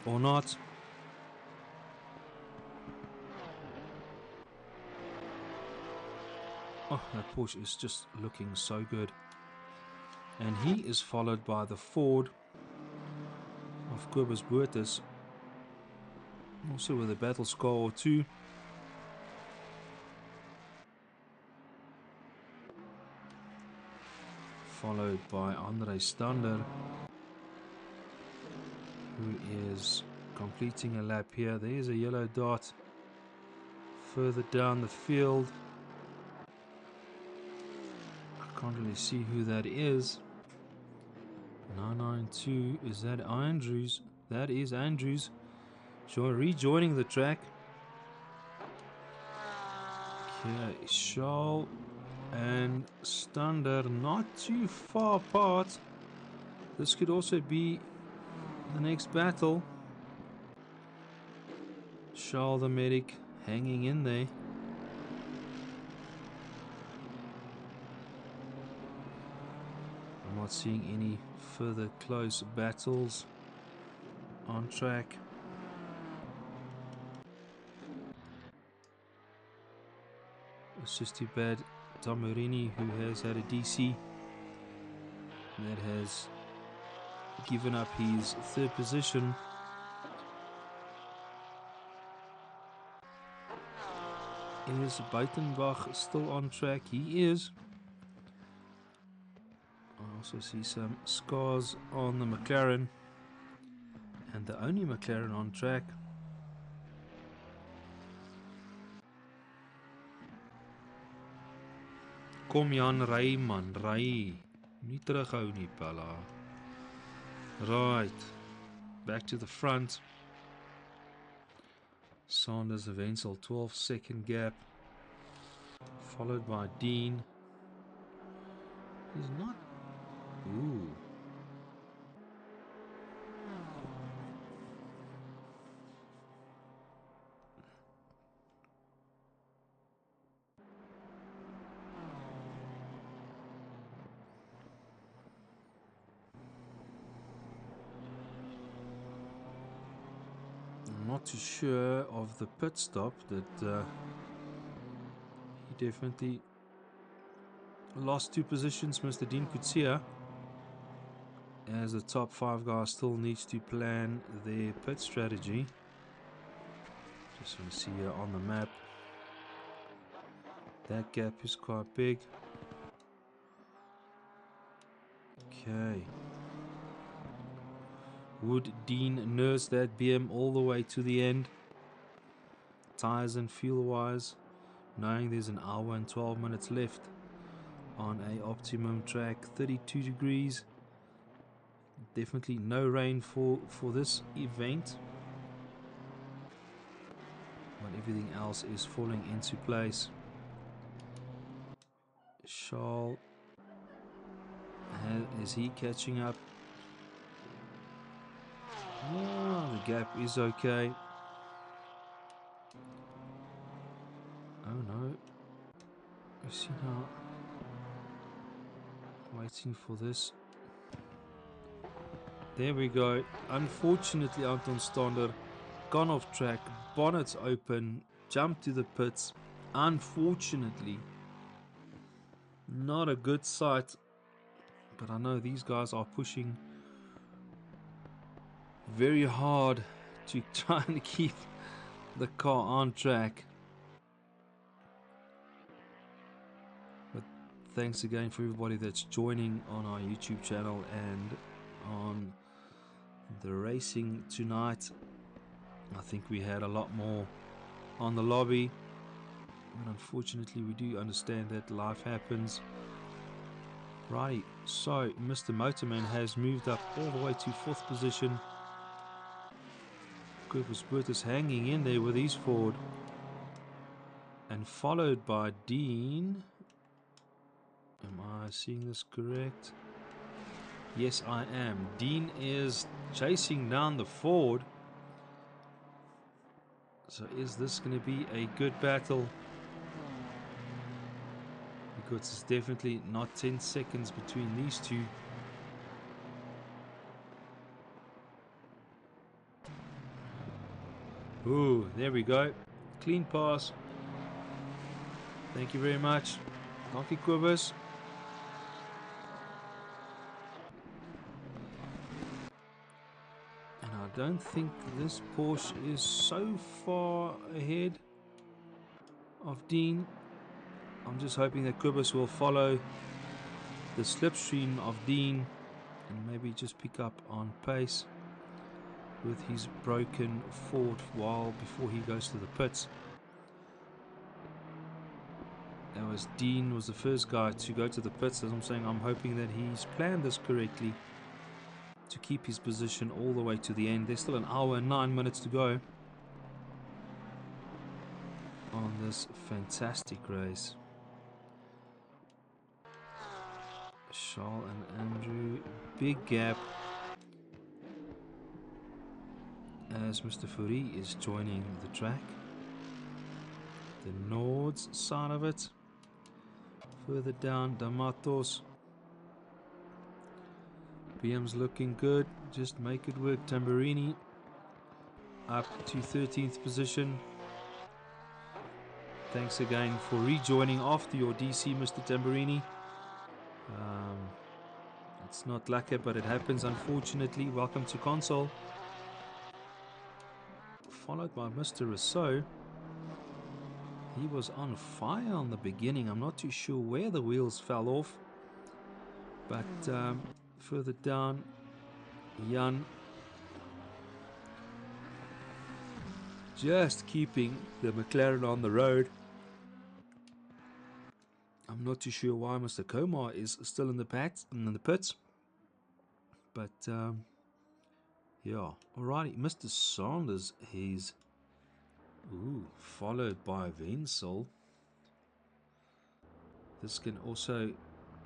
Speaker 1: Or not? Oh, that Porsche is just looking so good. And he is followed by the Ford of Cobus Buertes, also with a battle scar or two. Followed by Andre Stander, who is completing a lap here. There's a yellow dot further down the field. I can't really see who that is. 992, is that Andrews? That is Andrews. Rejoining the track. Okay, Shaw and Stander not too far apart. This could also be the next battle. Shaw the medic hanging in there. I'm not seeing any further close battles on track. It's just too bad Tamburini, who has had a DC that has given up his 3rd position. Is Buitenbach still on track? He is. I also see some scars on the McLaren, and the only McLaren on track. Kom Jan, ry man, ry. Nie terughou nie, Pella. Right. Back to the front. Saunders Wenzel, 12-second gap. Followed by Dean. He's not... Ooh. not too sure of the pit stop that he definitely lost 2 positions, Mr. Dean Kutsia, as the top 5 guys still needs to plan their pit strategy. Just want to see here on the map, that gap is quite big. Okay. Would Dean nurse that BM all the way to the end, tires and fuel wise, knowing there's an hour and 12 minutes left on a optimum track, 32 degrees, definitely no rain for this event, but everything else is falling into place. Charles, is he catching up? Yeah, the gap is okay. Oh no, you see now, waiting for this. There we go. Unfortunately, Anton Stander gone off track, bonnets open, jumped to the pits. Unfortunately, not a good sight, but I know these guys are pushing very hard to try and keep the car on track. But thanks again for everybody that's joining on our YouTube channel and on the racing tonight. I think we had a lot more on the lobby, but unfortunately we do understand that life happens. Right, so Mr. Motorman has moved up all the way to 4th position. Corpus Bertus hanging in there with his Ford, and followed by Dean. Am I seeing this correct? Yes, I am. Dean is chasing down the Ford. So is this going to be a good battle? Because it's definitely not 10 seconds between these two. Ooh, there we go. Clean pass. Thank you very much. Donkey Quibus. And I don't think this Porsche is so far ahead of Dean. I'm just hoping that Quibus will follow the slipstream of Dean and maybe just pick up on pace with his broken Ford before he goes to the pits. That was Dean was the first guy to go to the pits. As I'm saying, I'm hoping that he's planned this correctly to keep his position all the way to the end. There's still an hour and 9 minutes to go on this fantastic race. Charles and Andrew, big gap as Mr. Fourie is joining the track. The Nords side of it. Further down, D'Amatos. BM's looking good. Just make it work. Tamburini up to 13th position. Thanks again for rejoining after your DC, Mr. Tamburini. It's not lucky, but it happens, unfortunately. Welcome to console. Followed by Mr. Rousseau. He was on fire on the beginning. I'm not too sure where the wheels fell off. But further down, Jan just keeping the McLaren on the road. I'm not too sure why Mr. Komar is still in the pits. But yeah, alrighty. Mr. Sanders, he's followed by Wenzel. This can also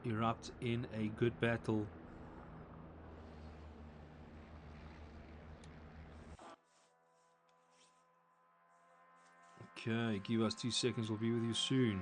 Speaker 1: erupt in a good battle. Okay, give us 2 seconds. We'll be with you soon.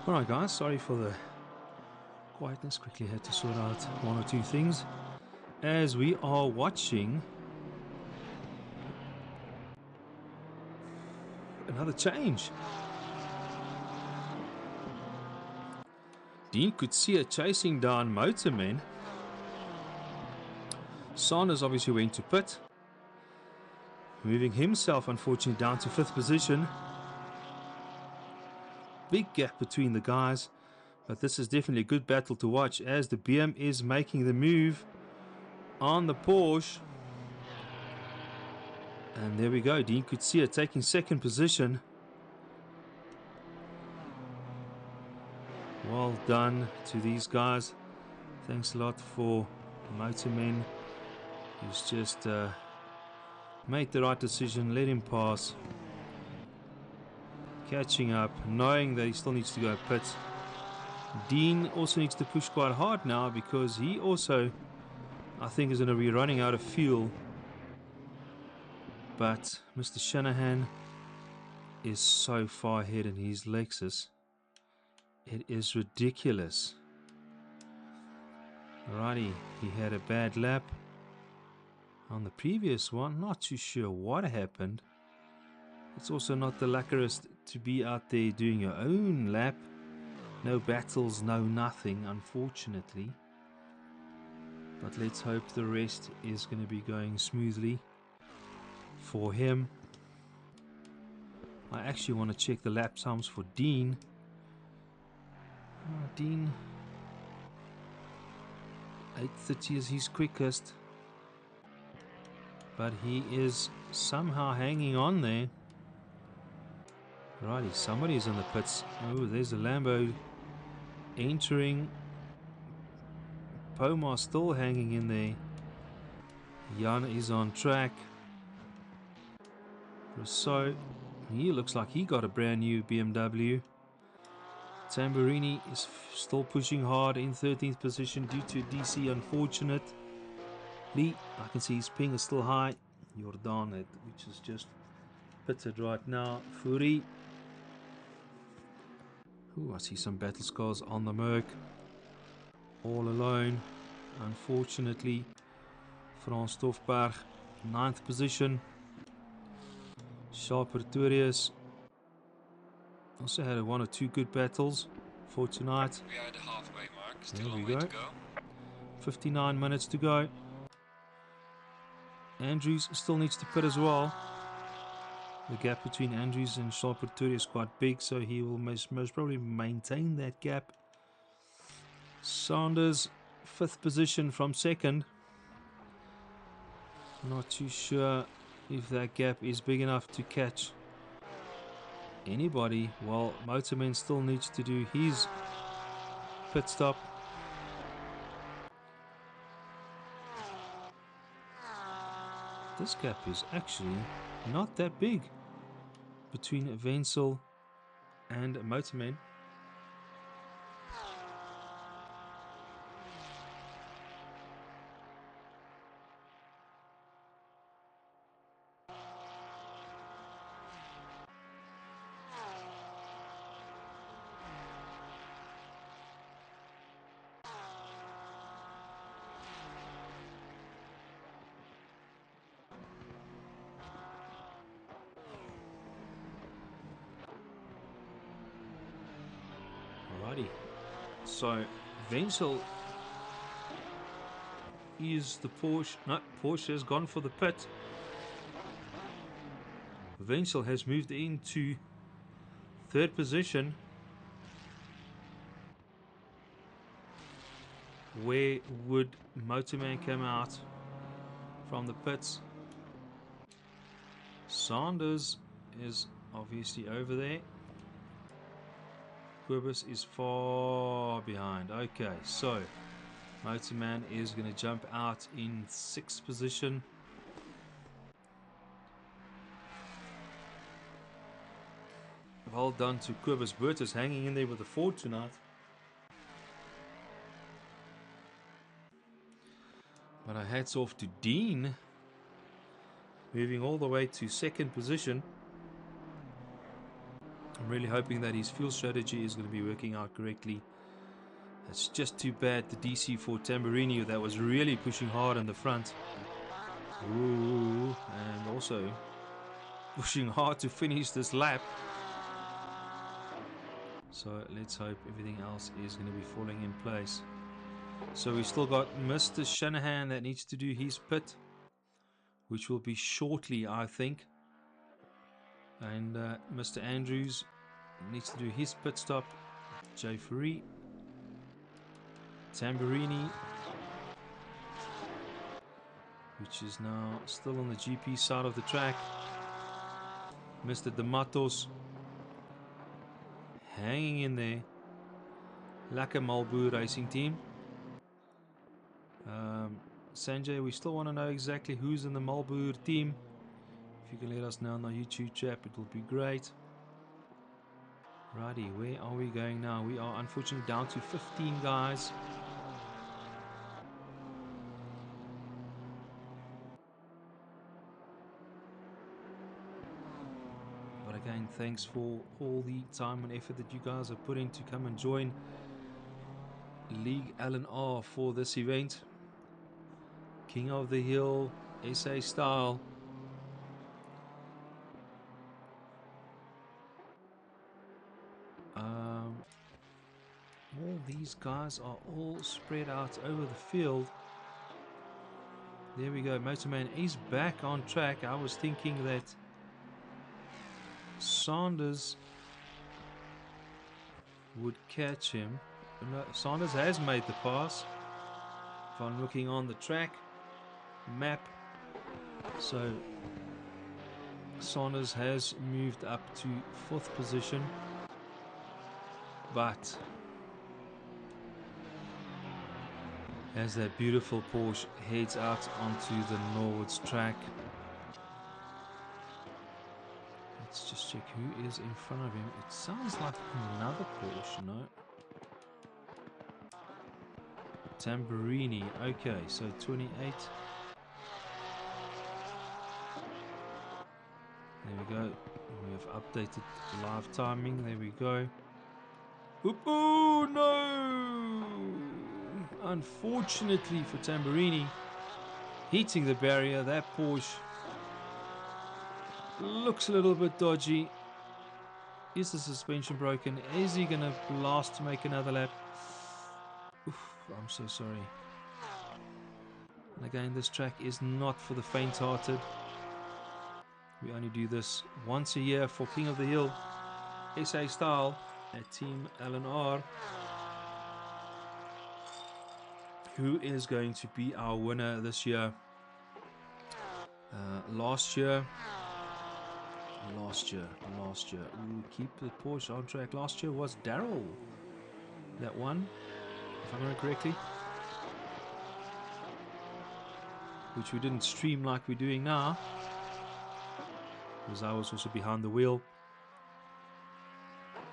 Speaker 1: Alright guys, sorry for the quietness. Quickly had to sort out one or two things as we are watching another change. Dean could see it chasing down Motorman. Sanders obviously went to pit, moving himself unfortunately down to 5th position. Big gap between the guys, but this is definitely a good battle to watch as the BM is making the move on the Porsche. And there we go, Dean could see it taking 2nd position. Well done to these guys. Thanks a lot for Motorman, who's just made the right decision, let him pass. Catching up, knowing that he still needs to go pit. Dean also needs to push quite hard now because he also, I think, is going to be running out of fuel. But Mr. Shanahan is so far ahead in his Lexus. It is ridiculous. Alrighty, he had a bad lap on the previous one. Not too sure what happened. It's also not the luckiest to be out there doing your own lap. No battles, no nothing, unfortunately. But let's hope the rest is going to be going smoothly for him. I actually want to check the lap times for Dean. Dean, 8:30 is his quickest. But he is somehow hanging on there. Righty, somebody's in the pits. Oh, there's a Lambo entering. Pomar still hanging in there. Jan is on track. Rousseau, he looks like he got a brand new BMW. Tamburini is still pushing hard in 13th position due to DC, unfortunate. Lee, I can see his ping is still high. Jordan, which is just pitted right now. Furi. Ooh, I see some battle scars on the Merc. All alone, unfortunately. Frans Stoffberg, 9th position. Charles Pretorius also had one or two good battles for tonight.
Speaker 2: We are at the halfway mark. Still
Speaker 1: There
Speaker 2: a
Speaker 1: we
Speaker 2: way
Speaker 1: go.
Speaker 2: to go.
Speaker 1: 59 minutes to go. Andrews still needs to pit as well. The gap between Andrews and Charles Pretorius is quite big, so he will most probably maintain that gap. Sanders, 5th position from 2nd. Not too sure if that gap is big enough to catch anybody. Well, Motorman still needs to do his pit stop. This gap is actually not that big between Wenzel and Motorman. Alrighty, so Wenzel is the Porsche. No, Porsche has gone for the pit. Wenzel has moved into 3rd position. Where would Motorman come out from the pits? Sanders is obviously over there. Quibus is far behind. Okay, so Motorman is going to jump out in 6th position. Well done to Quibus. Bertus hanging in there with the Ford tonight. But our hats off to Dean, moving all the way to 2nd position. really hoping that his fuel strategy is going to be working out correctly. It's just too bad the DC for Tamburini that was really pushing hard in the front. Ooh, and also pushing hard to finish this lap. So let's hope everything else is going to be falling in place. So we still got Mr. Shanahan that needs to do his pit, which will be shortly, I think. And Mr. Andrews needs to do his pit stop. Jay Free, Tamburini, which is now still on the GP side of the track. Mr. D'Amatos hanging in there. Lekker Malboer Racing Team. Sanjay, we still want to know exactly who's in the Malboer team. If you can let us know on our YouTube chat, it will be great. Righty, where are we going now? We are unfortunately down to 15 guys. But again, thanks for all the time and effort that you guys have put in to come and join League LNR for this event. King of the Hill, SA style. All these guys are all spread out over the field. There we go, Motorman is back on track. I was thinking that Sanders would catch him. No, Sanders has made the pass. If I'm looking on the track map, so Sanders has moved up to 4th position, but as that beautiful Porsche heads out onto the Nords track, let's just check who is in front of him. It sounds like another Porsche, no? Tamburini, okay, so 28. There we go. We have updated live timing. There we go. Oh no! Unfortunately for Tamburini, hitting the barrier, that Porsche looks a little bit dodgy. Is the suspension broken? Is he going to blast to make another lap? Oof, I'm so sorry. And again, this track is not for the faint-hearted. We only do this once a year for King of the Hill, SA style, at Team LNR. Who is going to be our winner this year? Last year. Ooh, keep the Porsche on track. Last year was Daryl that won, if I remember correctly. Which we didn't stream like we're doing now, because I was also behind the wheel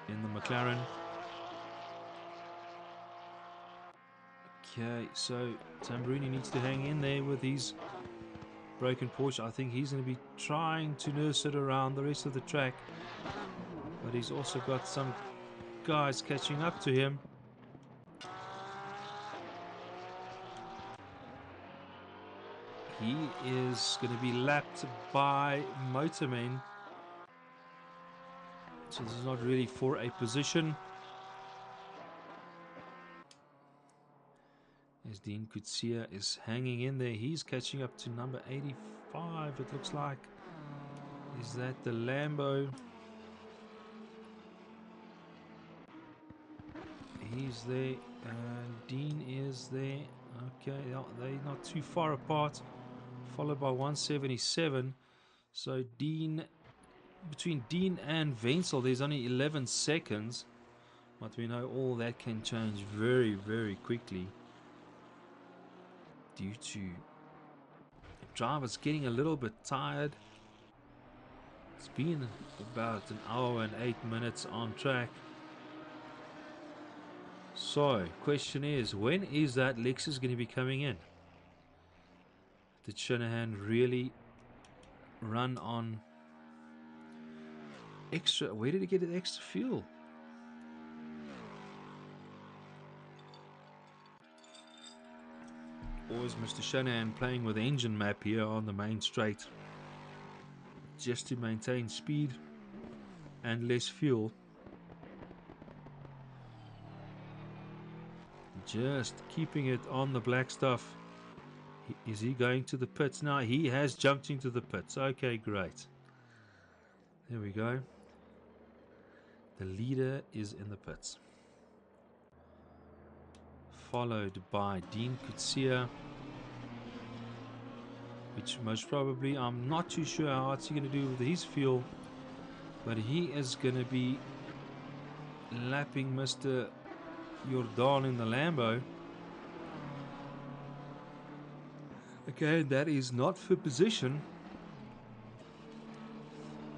Speaker 1: in the McLaren. Okay, so Tamburini needs to hang in there with his broken Porsche. I think he's going to be trying to nurse it around the rest of the track, but he's also got some guys catching up to him. He is going to be lapped by Motorman, so this is not really for a position. As Dean Kutsia is hanging in there, he's catching up to number 85, it looks like. Is that the Lambo? He's there, and Dean is there. Okay, they're not too far apart, followed by 177. So Dean, between Dean and Wenzel, there's only 11 seconds, but we know all that can change very, very quickly due to drivers getting a little bit tired. It's been about an hour and 8 minutes on track. So, question is, when is that Lexus going to be coming in? Did Shanahan really run on Extra, where did he get the extra fuel? Always Mr. Shanahan playing with the engine map here on the main straight, just to maintain speed and less fuel. Just keeping it on the black stuff. Is he going to the pits now? He has jumped into the pits. Okay, great. There we go. The leader is in the pits, followed by Dean Kutsia, which most probably, I'm not too sure how it's going to do with his fuel, but he is going to be lapping Mr. Jordan in the Lambo. Okay, that is not for position,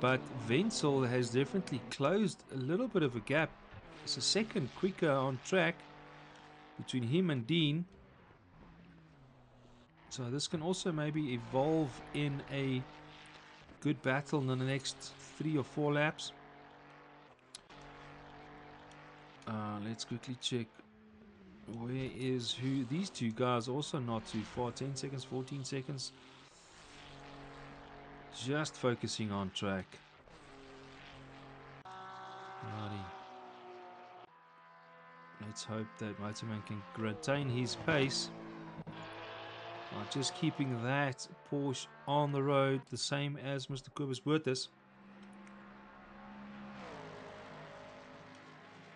Speaker 1: but Wenzel has definitely closed a little bit of a gap. It's a second quicker on track between him and Dean. So this can also maybe evolve in a good battle in the next 3 or 4 laps. Let's quickly check. Where is who? These two guys also not too far. 10 seconds, 14 seconds. Just focusing on track. Righty. Let's hope that Motorman can retain his pace. Just keeping that Porsche on the road, the same as Mr. Kobus Burtis.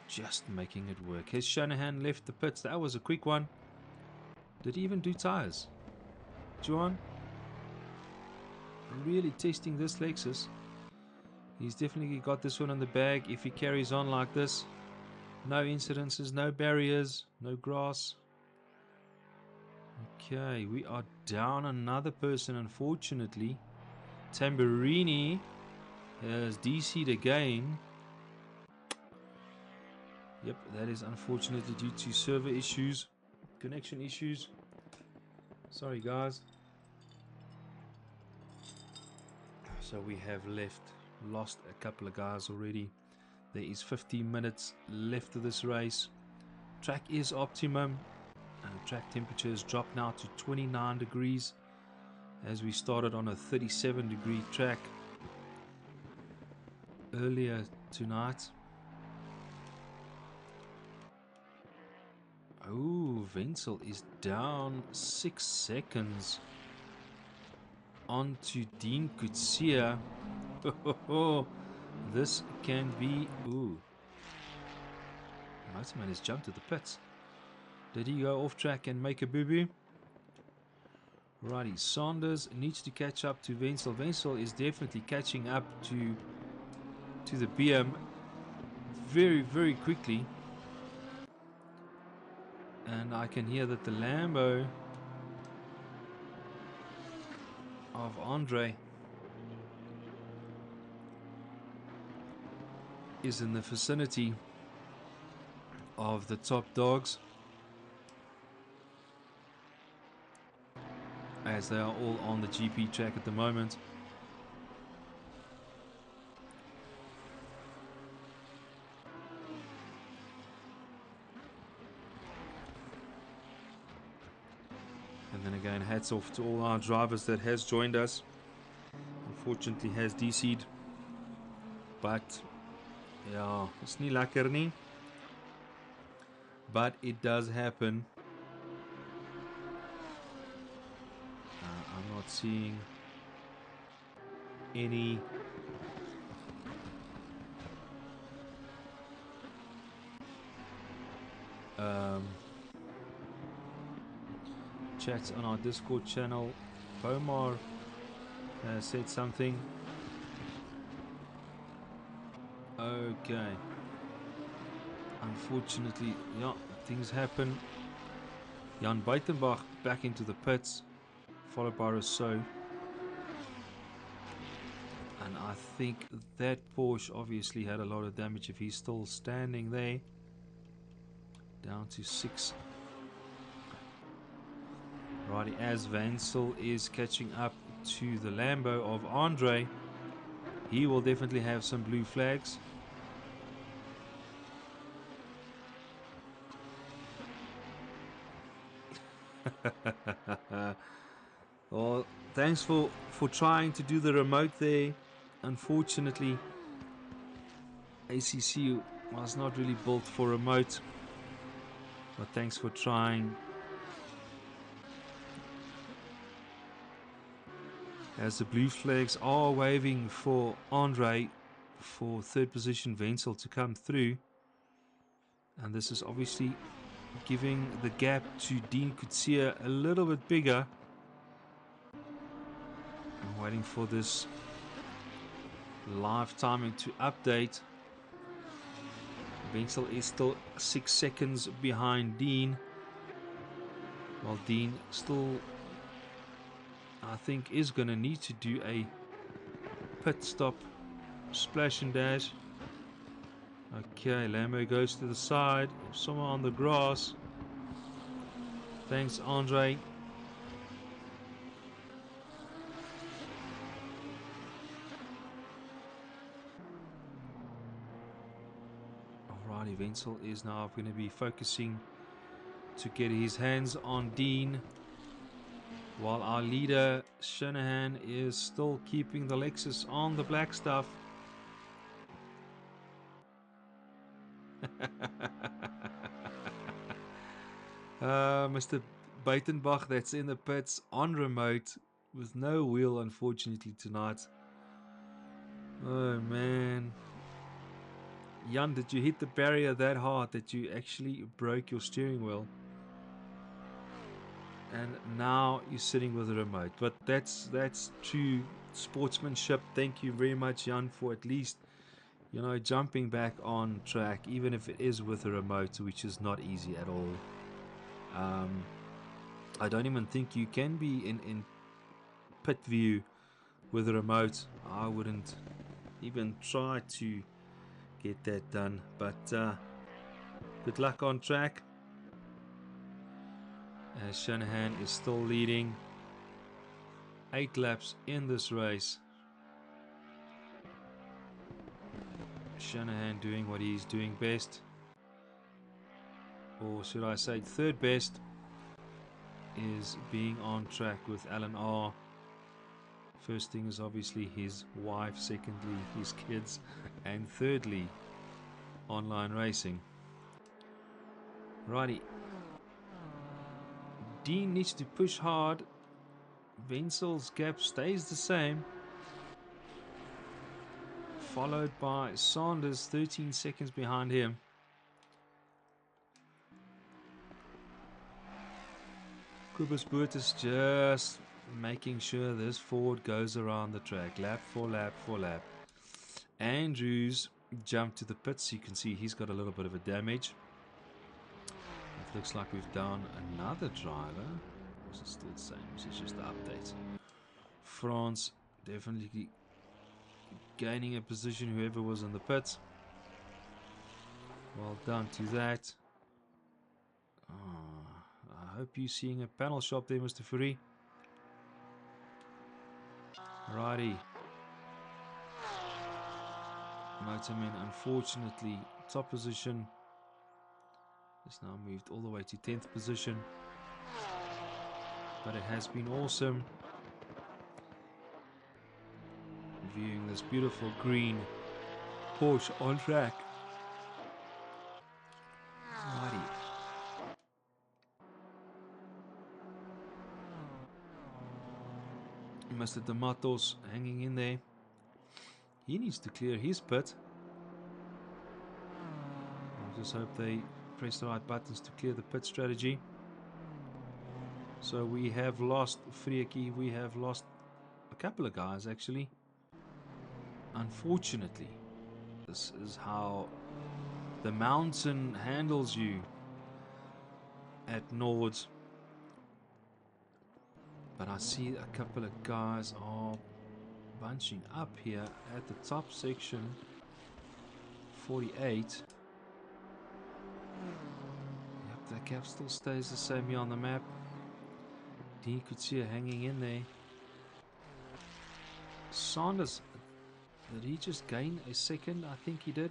Speaker 1: Just making it work. Has Shanahan left the pits? That was a quick one. Did he even do tires? Juan? Really testing this Lexus. He's definitely got this one in the bag if he carries on like this. No incidences, no barriers, no grass. Okay, we are down another person, unfortunately. Tamburini has DC'd again. Yep, that is unfortunately due to server issues, connection issues. Sorry, guys. So we have lost a couple of guys already. There is 15 minutes left of this race. Track is optimum. Track temperature has dropped now to 29 degrees as we started on a 37 degree track earlier tonight. Oh, Wenzel is down 6 seconds onto Dean Kutsia. This can be... Ooh. Motorman has jumped to the pits. Did he go off track and make a boo-boo? Righty, Saunders needs to catch up to Wenzel. Wenzel is definitely catching up to the BM very, very quickly. And I can hear that the Lambo of Andre is in the vicinity of the top dogs, as they are all on the GP track at the moment. And then again, hats off to all our drivers that has joined us. Unfortunately has DC'd, but yeah, it's nie lekker nie. But it does happen. I'm not seeing any chats on our Discord channel. Bomar said something. Okay. Unfortunately, yeah, things happen. Jan Buitenbach back into the pits, followed by Rousseau. And I think that Porsche obviously had a lot of damage if he's still standing there. Down to 6. Righty, as Wenzel is catching up to the Lambo of Andre. he will definitely have some blue flags. Well, thanks for trying to do the remote there. Unfortunately, ACC was not really built for remote, but thanks for trying. As the blue flags are waving for Andre for third position Wenzel to come through, and this is obviously giving the gap to Dean Coetzee a little bit bigger. I'm waiting for this live timing to update. Wenzel is still 6 seconds behind Dean, while Dean still, I think, is going to need to do a pit stop splash and dash. Okay, Lambo goes to the side, somewhere on the grass. Thanks, Andre. Alrighty, Wenzel is now going to be focusing to get his hands on Dean, while our leader Shanahan is still keeping the Lexus on the black stuff. Mr. Buitenbach, that's in the pits on remote with no wheel, unfortunately, tonight. Oh man. Jan, did you hit the barrier that hard that you actually broke your steering wheel? And now you're sitting with a remote. But that's true sportsmanship. Thank you very much, Jan, for at least, you know, jumping back on track, even if it is with a remote, which is not easy at all. I don't even think you can be in pit view with a remote. I wouldn't even try to get that done. But good luck on track, as Shanahan is still leading. 8 laps in this race. Shanahan doing what he's doing best, or should I say third best, is being on track with LNR. First thing is obviously his wife, secondly his kids, and thirdly online racing. Righty. Dean needs to push hard. Wenzel's gap stays the same, followed by Sanders 13 seconds behind him. Kubus Boot is just making sure this Ford goes around the track, lap for lap for lap. Andrews jumped to the pits. You can see he's got a little bit of a damage. It looks like we've down another driver. Or is it still the same? This is just the update. France definitely gaining a position, whoever was in the pits. Well done to that. I hope you're seeing a panel shop there, Mr. Fury. Righty. Motorman, unfortunately, top position. It's now moved all the way to 10th position. But it has been awesome viewing this beautiful green Porsche on track. Righty. Mr. D'Amatos hanging in there. He needs to clear his pit. I just hope they press the right buttons to clear the pit strategy. So we have lost Frieki, we have lost a couple of guys actually. Unfortunately, this is how the mountain handles you at Nords. But I see a couple of guys are bunching up here at the top section. 48. Yep, the gap still stays the same here on the map. You could see it hanging in there. Sanders Did he just gain a second? I think he did.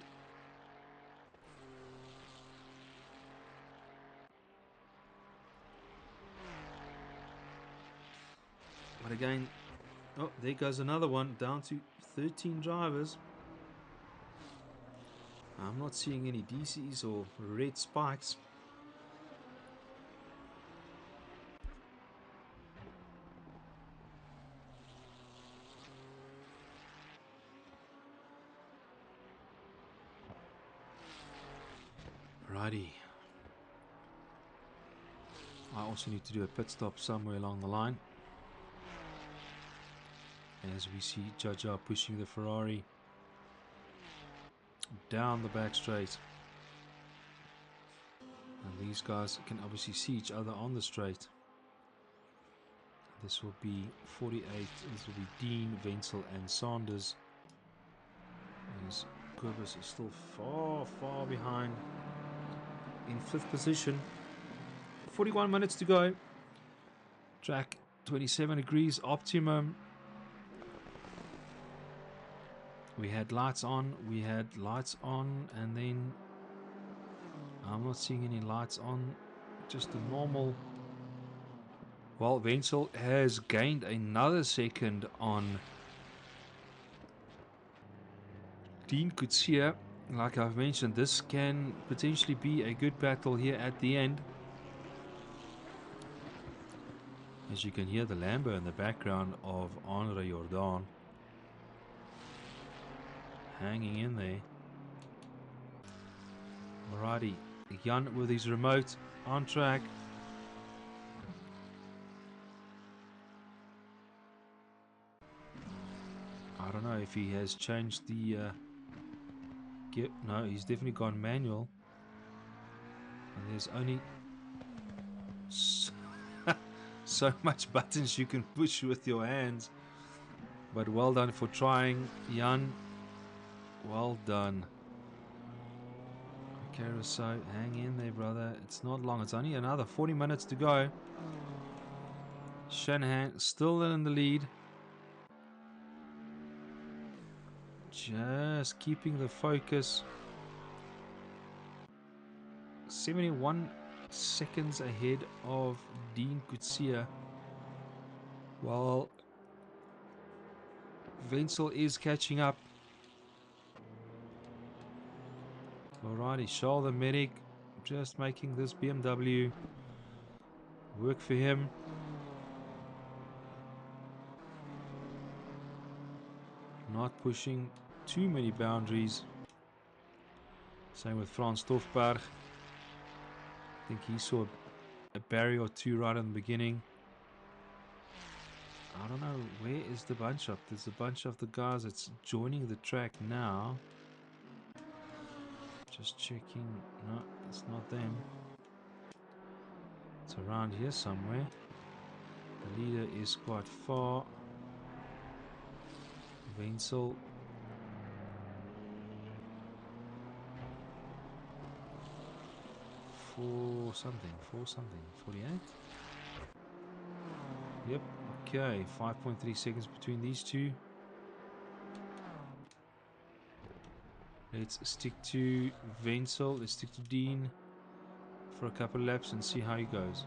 Speaker 1: But again, oh, there goes another one, down to 13 drivers. I'm not seeing any DCs or red spikes. Righty. I also need to do a pit stop somewhere along the line. As we see Jaja pushing the Ferrari down the back straight. And these guys can obviously see each other on the straight. This will be 48. This will be Dean, Wenzel and Sanders. As Kurbis is still far behind in 5th position. 41 minutes to go. Track 27 degrees optimum. We had lights on, and then I'm not seeing any lights on, just the normal. Well, Wenzel has gained another second on Dean Coetzee. Like I've mentioned, this can potentially be a good battle here at the end. As you can hear the Lambo in the background of Andre Jordan hanging in there. Alrighty, Jan with his remote on track. I don't know if he has changed the gear. No, he's definitely gone manual. And there's only so much buttons you can push with your hands. But well done for trying, Jan. Well done. Okay, so hang in there, brother. It's not long. It's only another 40 minutes to go. Shanahan still in the lead. Just keeping the focus. 71 seconds ahead of Dean Coetzee. While Wenzel is catching up. Alrighty, Charles the medic just making this BMW work for him. Not pushing too many boundaries. Same with Frans Stoffberg. I think he saw a barrier or two right in the beginning. I don't know, where is the bunch up? There's a bunch of the guys that's joining the track now. Just checking. No, it's not them. It's around here somewhere. The leader is quite far. Wenzel. For something. 48? Yep. Okay, 5.3 seconds between these two. Let's stick to Wenzel. Let's stick to Dean for a couple of laps and see how he goes.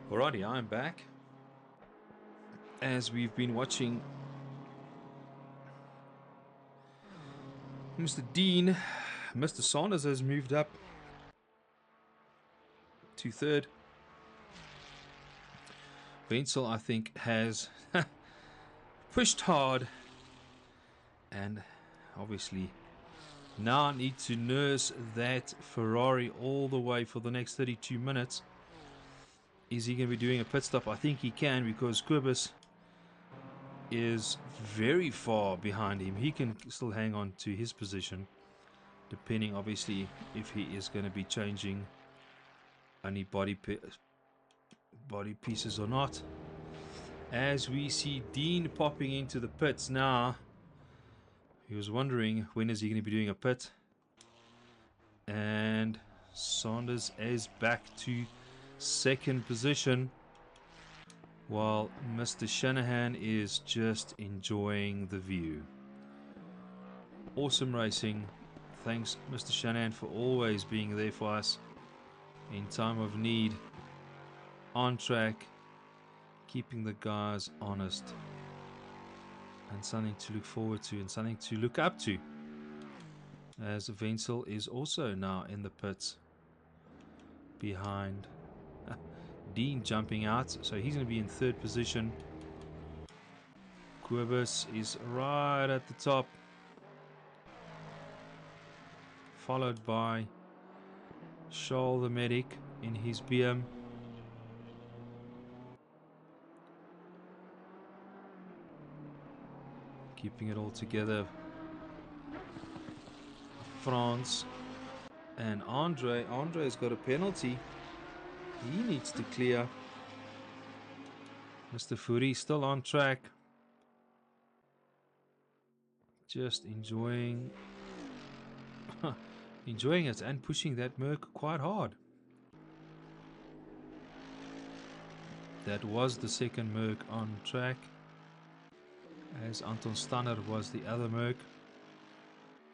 Speaker 1: Alrighty, I'm back. As we've been watching Mr. Dean, Mr. Saunders has moved up to third. Wenzel, I think, has pushed hard and obviously now need to nurse that Ferrari all the way for the next 32 minutes. Is he going to be doing a pit stop? I think he can, because Quibus is very far behind him. He can still hang on to his position, depending obviously if he is going to be changing any body pieces or not. As we see Dean popping into the pits now. He was wondering when is he going to be doing a pit. And Saunders is back to second position, while Mr. Shanahan is just enjoying the view. Awesome racing. Thanks, Mr. Shanahan, for always being there for us in time of need, on track, keeping the guys honest, and something to look forward to and something to look up to. As Wenzel is also now in the pits behind Dean, jumping out, so he's going to be in third position. Quibus is right at the top, followed by Charles the medic in his BM. Keeping it all together, France and Andre. Andre's got a penalty he needs to clear. Mr. Furi still on track, just enjoying it and pushing that Merc quite hard. That was the second Merc on track, as Anton Stanner was the other Merc,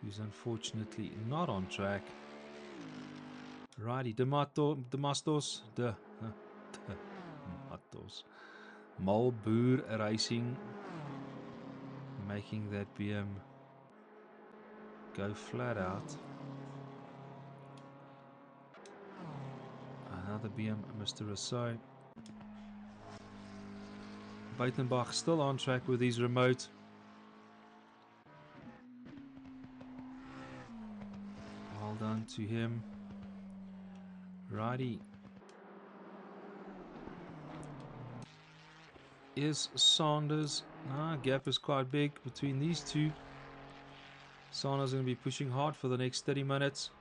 Speaker 1: who's unfortunately not on track. Righty, Damastos, Malboer Racing, making that BM go flat out. Another BM, Mr. Rousseau. Buitenbach still on track with his remote. Well done to him. Righty. Is Saunders. Gap is quite big between these two. Saunders is going to be pushing hard for the next 30 minutes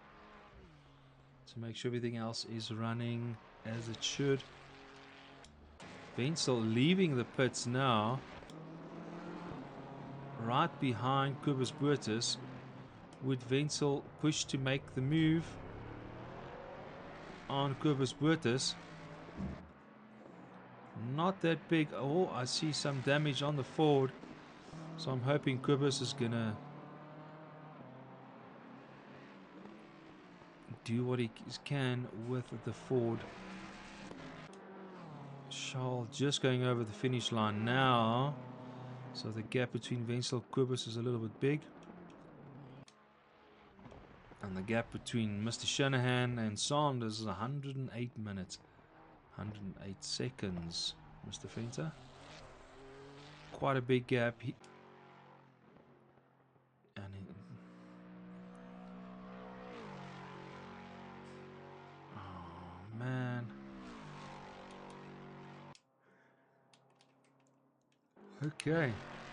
Speaker 1: to make sure everything else is running as it should. Wenzel leaving the pits now, right behind Cobus Boertes. Would Wenzel push to make the move on Cobus Boertes? Not that big. Oh, I see some damage on the Ford, so I'm hoping Cobus is gonna do what he can with the Ford. Charles just going over the finish line now, so the gap between Wenzel and Cobus is a little bit big, and the gap between Mr. Shanahan and Saunders is 108 minutes, 108 seconds. Mr. Fenter, quite a big gap. Oh man. Okay,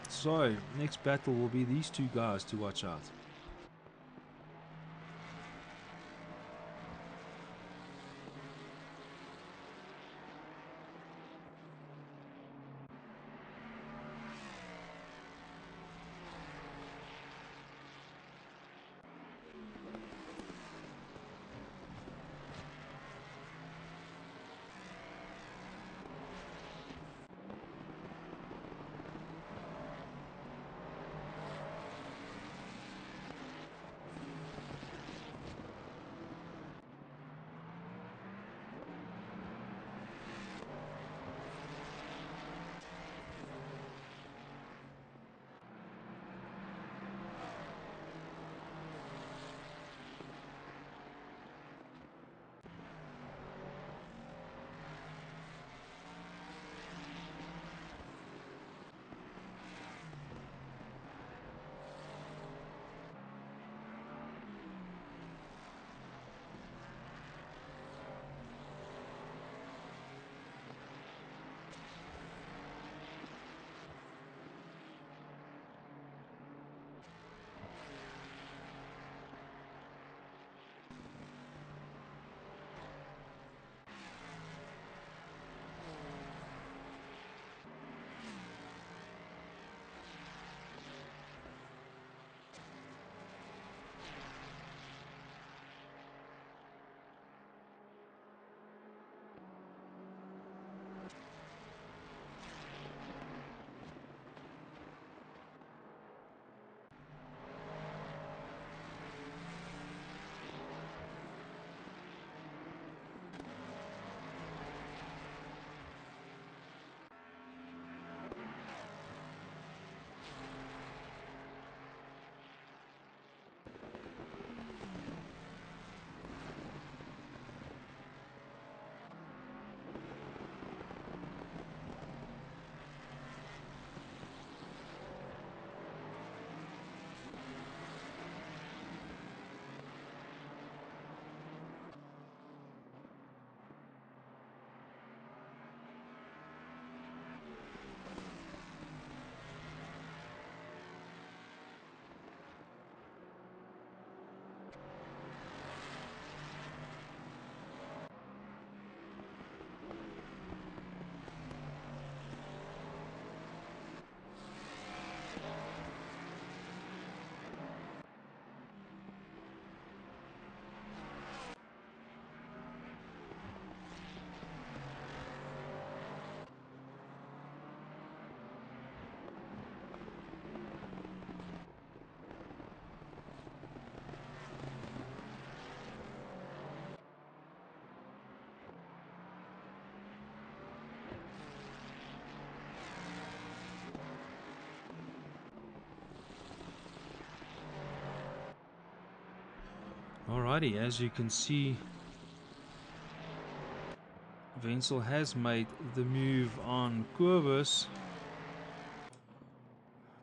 Speaker 1: so next battle will be these two guys to watch out. Alrighty, as you can see, Wenzel has made the move on Corvus.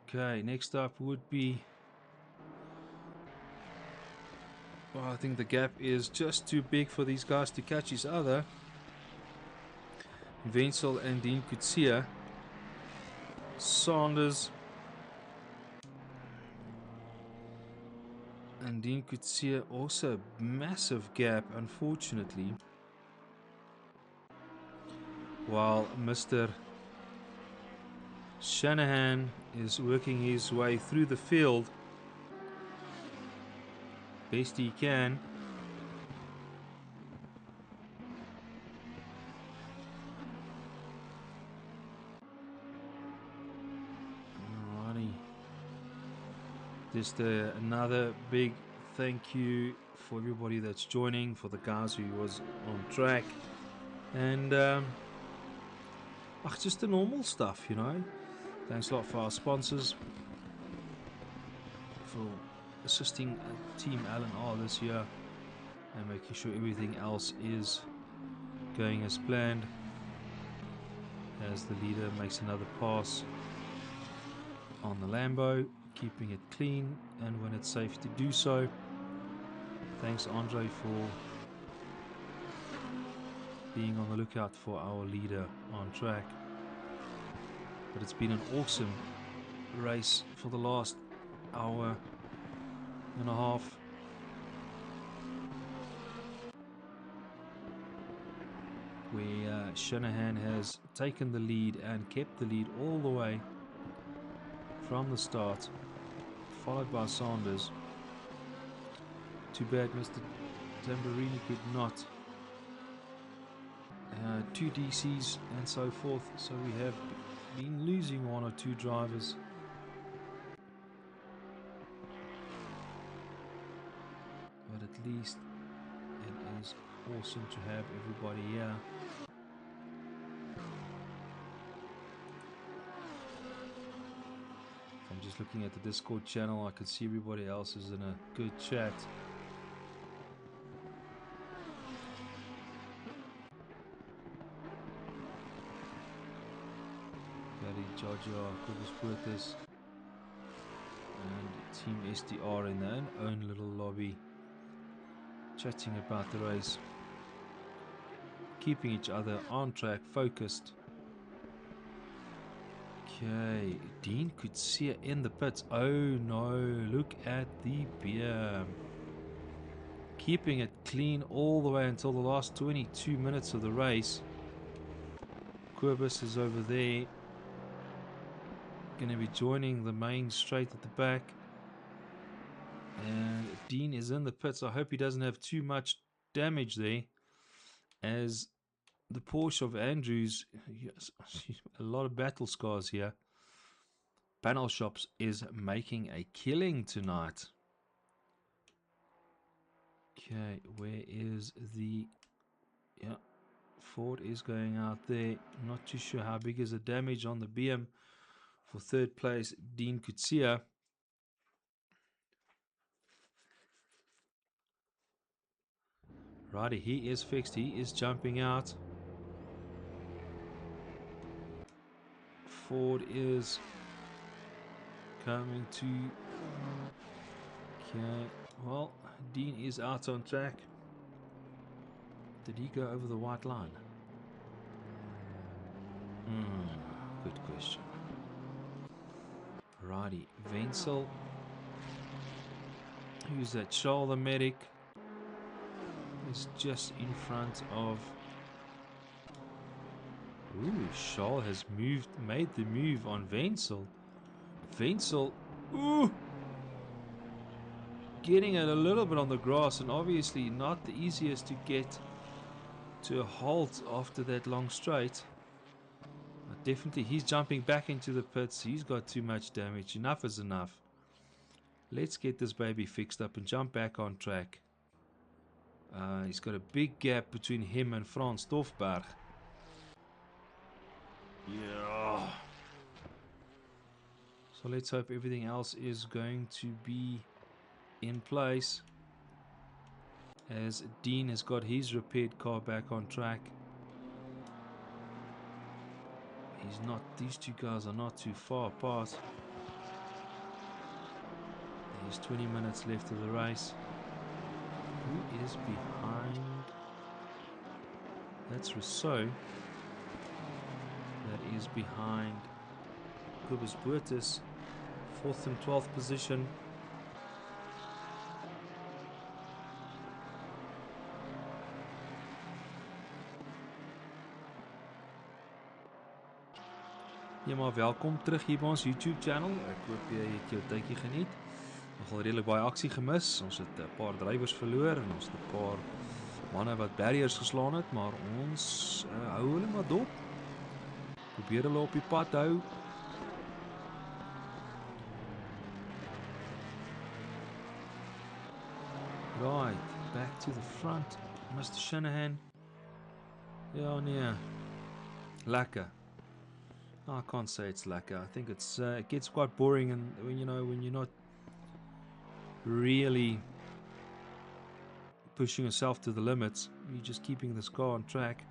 Speaker 1: Okay, next up would be... Well, I think the gap is just too big for these guys to catch each other. Wenzel and Dean Kutsia. Saunders and Dean Kutsia, also massive gap, unfortunately. While Mr. Shanahan is working his way through the field best he can. Alrighty. Just another big thank you for everybody that's joining, for the guys who was on track, and just the normal stuff, you know. Thanks a lot for our sponsors for assisting Team LNR this year and making sure everything else is going as planned. As the leader makes another pass on the Lambo, keeping it clean and when it's safe to do so. Thanks Andre for being on the lookout for our leader on track. But it's been an awesome race for the last hour and a half. Where Shanahan has taken the lead and kept the lead all the way from the start, followed by Saunders. Too bad Mr. Tamburini could not. 2 DCs and so forth, so we have been losing 1 or 2 drivers. But at least it is awesome to have everybody here. If I'm just looking at the Discord channel, I can see everybody else is in a good chat. Georgia, Cobus Puertas, and Team SDR in their own little lobby, chatting about the race, keeping each other on track, focused. Okay, Dean could see it in the pits. Oh no, look at the beer. Keeping it clean all the way until the last 22 minutes of the race. Corvus is over there, going to be joining the main straight at the back, and Dean is in the pits. I hope he doesn't have too much damage there, as the Porsche of Andrews, a lot of battle scars here. Panel Shops is making a killing tonight. Okay, where is the... Yeah, Ford is going out there. Not too sure how big is the damage on the BM. For third place, Dean Kutsia. Righty, he is fixed. He is jumping out. Ford is coming to... Okay, well, Dean is out on track. Did he go over the white line? Good question. Righty, Wenzel. Who's that? Charles the medic is just in front of... Ooh, Charles has made the move on Wenzel. Wenzel, ooh, getting it a little bit on the grass, and obviously not the easiest to get to a halt after that long straight. But definitely he's jumping back into the pits. He's got too much damage. Enough is enough. Let's get this baby fixed up and jump back on track. He's got a big gap between him and Frans Stoffberg. Yeah. So let's hope everything else is going to be in place. as Dean has got his repaired car back on track. These two guys are not too far apart. There's 20 minutes left of the race. Who is behind? That's Rousseau. That is behind Cobus Buertis, 4th and 12th position. Ja, maar welkom terug hier by ons YouTube channel. Ek hoop jy het jou tydjie geniet. Nogal redelik baie aksie gemis. Ons het 'n paar drywers verloor en ons het 'n paar manne wat barriers geslaan het, maar ons hou hulle maar dop. Probeer hulle op die pad hou. Right, back to the front, Mr. Shanahan. Ja, nee. Lekker. I can't say it's lekker. I think it's it gets quite boring, and when you're not really pushing yourself to the limits, you're just keeping this car on track,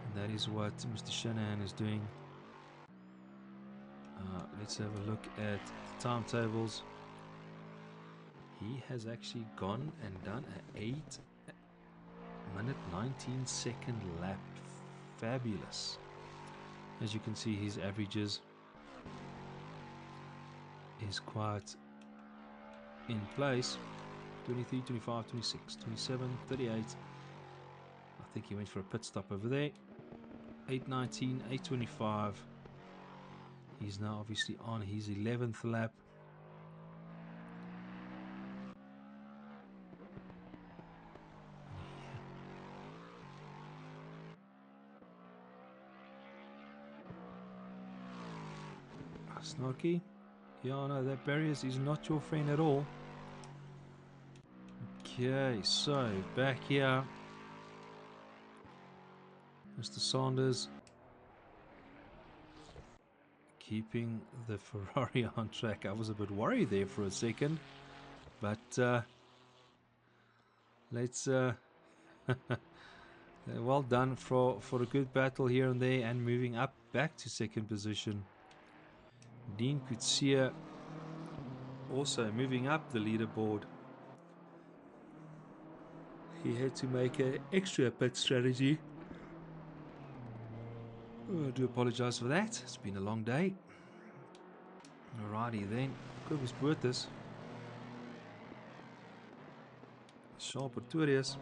Speaker 1: and that is what Mr. Shanahan is doing. Let's have a look at the timetables. He has actually gone and done an 8-minute 19-second lap. Fabulous. As you can see, his averages is quite in place. 23, 25, 26, 27, 38. I think he went for a pit stop over there. 8:19, 8:25. He's now obviously on his 11th lap. Snarky. Yeah, no, that barriers is not your friend at all. Okay, so back here, Mr. Saunders keeping the Ferrari on track. I was a bit worried there for a second, but let's well done for a good battle here and there, and moving up back to second position. Dean Coetzee also moving up the leaderboard. He had to make an extra pit strategy. I do apologize for that. It's been a long day. Alrighty then. Cobus Buertis. Charles Pretorius.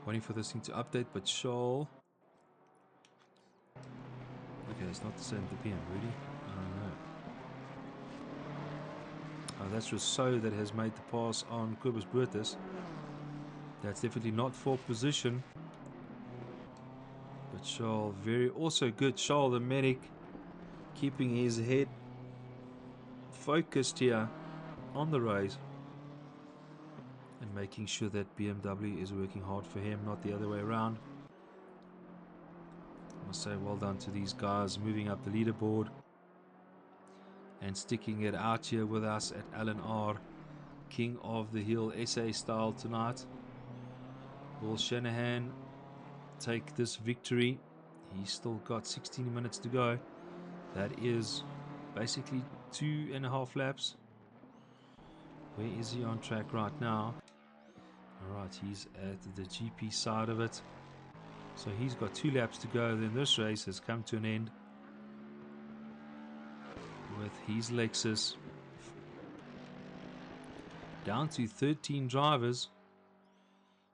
Speaker 1: Waiting for this thing to update, but Charles. Okay, it's not the same to PM, really. I don't know. Oh, that's Rousseau that has made the pass on Cobus Buertis. That's definitely not 4th position. But Charles, also good. Charles the medic, keeping his head focused here on the race. And making sure that BMW is working hard for him, not the other way around. I must say well done to these guys moving up the leaderboard and sticking it out here with us at LNR King of the Hill SA style tonight. Will Shanahan take this victory? He's still got 16 minutes to go. That is basically 2.5 laps. Where is he on track right now? Alright, he's at the GP side of it. So he's got 2 laps to go. Then this race has come to an end with his Lexus down to 13 drivers.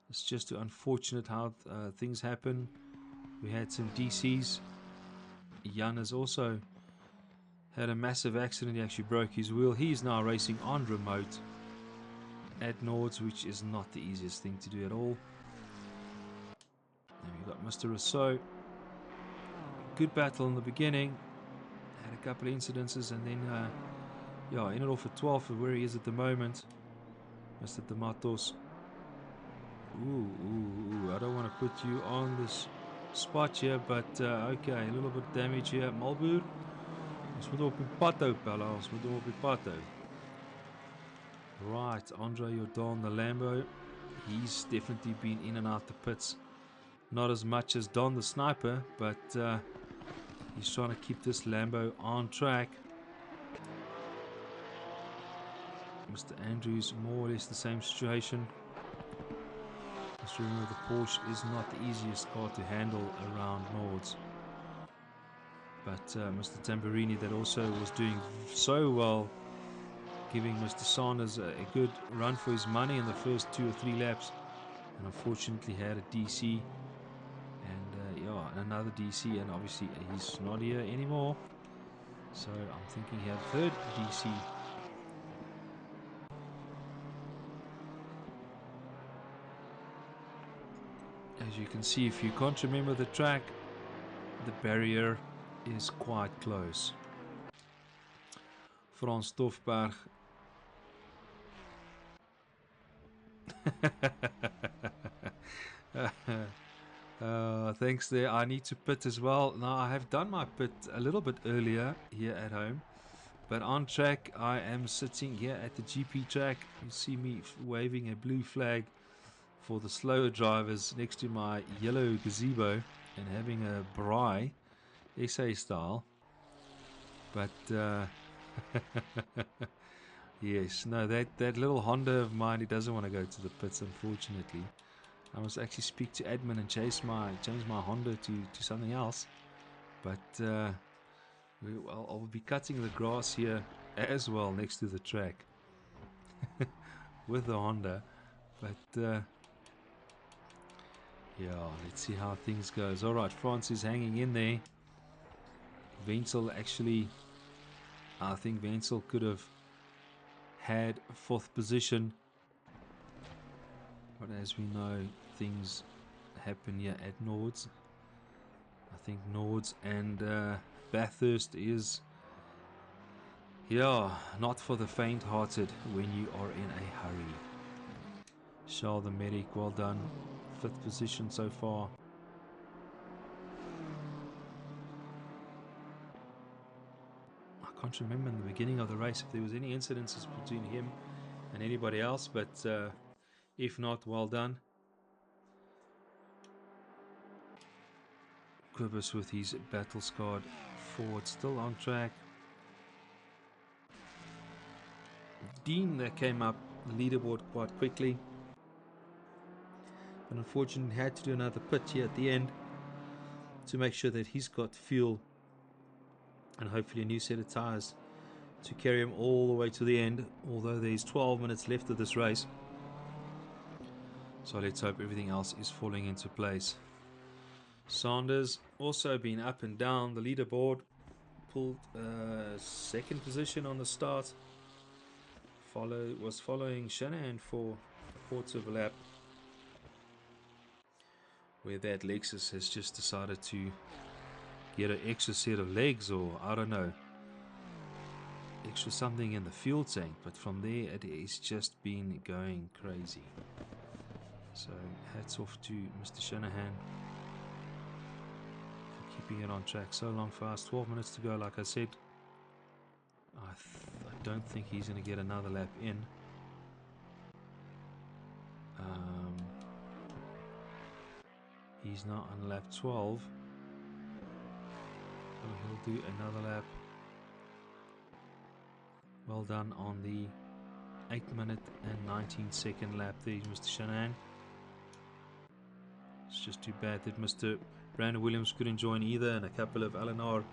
Speaker 1: It's just too unfortunate how things happen. We had some DCs. Jan has also had a massive accident. He actually broke his wheel. He's now racing on remote at Nords, which is not the easiest thing to do at all. And we've got Mr. Rousseau. Good battle in the beginning. Had a couple of incidences, and then yeah, ended off at 12th for where he is at the moment. Mr. Dematos. Ooh, I don't want to put you on this spot here, but okay, a little bit of damage here at Malboer. Ons moet op die pad hou, Pella. Ons moet op die pad hou. Right, Andre Jordan, the Lambo. He's definitely been in and out the pits. Not as much as Don the Sniper, but he's trying to keep this Lambo on track. Mr. Andrews, more or less the same situation. Just remember, the Porsche is not the easiest car to handle around Nords. But Mr. Tamburini, that also was doing so well, giving Mr. Sanders a good run for his money in the first 2 or 3 laps, and unfortunately had a DC, and yeah, another DC, and obviously he's not here anymore, so I'm thinking he had a third DC. As you can see, if you can't remember the track, the barrier is quite close. Frans Stoffberg. Thanks there. I need to pit as well. Now, I have done my pit a little bit earlier here at home, but on track I am sitting here at the GP track. You see me waving a blue flag for the slower drivers next to my yellow gazebo and having a braai SA style. But yes, no, that little Honda of mine, it doesn't want to go to the pits, unfortunately. I must actually speak to admin and change my Honda to something else. But I'll be cutting the grass here as well next to the track with the Honda. But yeah, let's see how things goes. All right, France is hanging in there. Wenzel actually, I think Wenzel could have had 4th position, but as we know, things happen here at Nords. I think Nords and Bathurst is, yeah, not for the faint-hearted when you are in a hurry. Charles the medic, well done, 5th position so far. I can't remember in the beginning of the race if there was any incidences between him and anybody else, but if not, well done. Quibus with his battle-scarred Ford still on track. Dean that came up the leaderboard quite quickly, but unfortunately had to do another pit here at the end to make sure that he's got fuel and hopefully a new set of tyres to carry him all the way to the end, although there's 12 minutes left of this race. So let's hope everything else is falling into place. Sanders also been up and down the leaderboard, pulled 2nd position on the start, was following Shanahan for a 1/4 of a lap, where that Lexus has just decided to get an extra set of legs, or I don't know, extra something in the fuel tank, but from there it has just been going crazy. So hats off to Mr. Shanahan for keeping it on track so long for us. 12 minutes to go, like I said. I don't think he's going to get another lap in. He's now on lap 12, so he'll do another lap. Well done on the 8-minute and 19-second lap there, Mr. Shanahan. It's just too bad that Mr. Brandon Williams couldn't join either, and a couple of LNR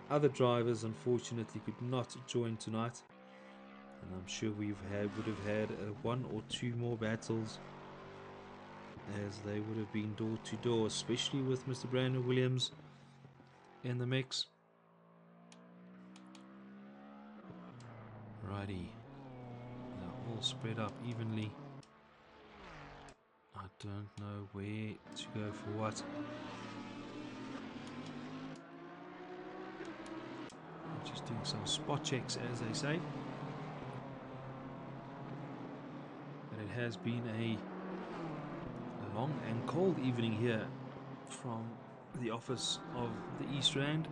Speaker 1: other drivers unfortunately could not join tonight. And I'm sure would have had 1 or 2 more battles, as they would have been door to door, especially with Mr. Brandon Williams in the mix. Righty, they're all spread up evenly. I don't know where to go for what. I'm just doing some spot checks, as they say. But it has been a long and cold evening here from the office of the East Rand.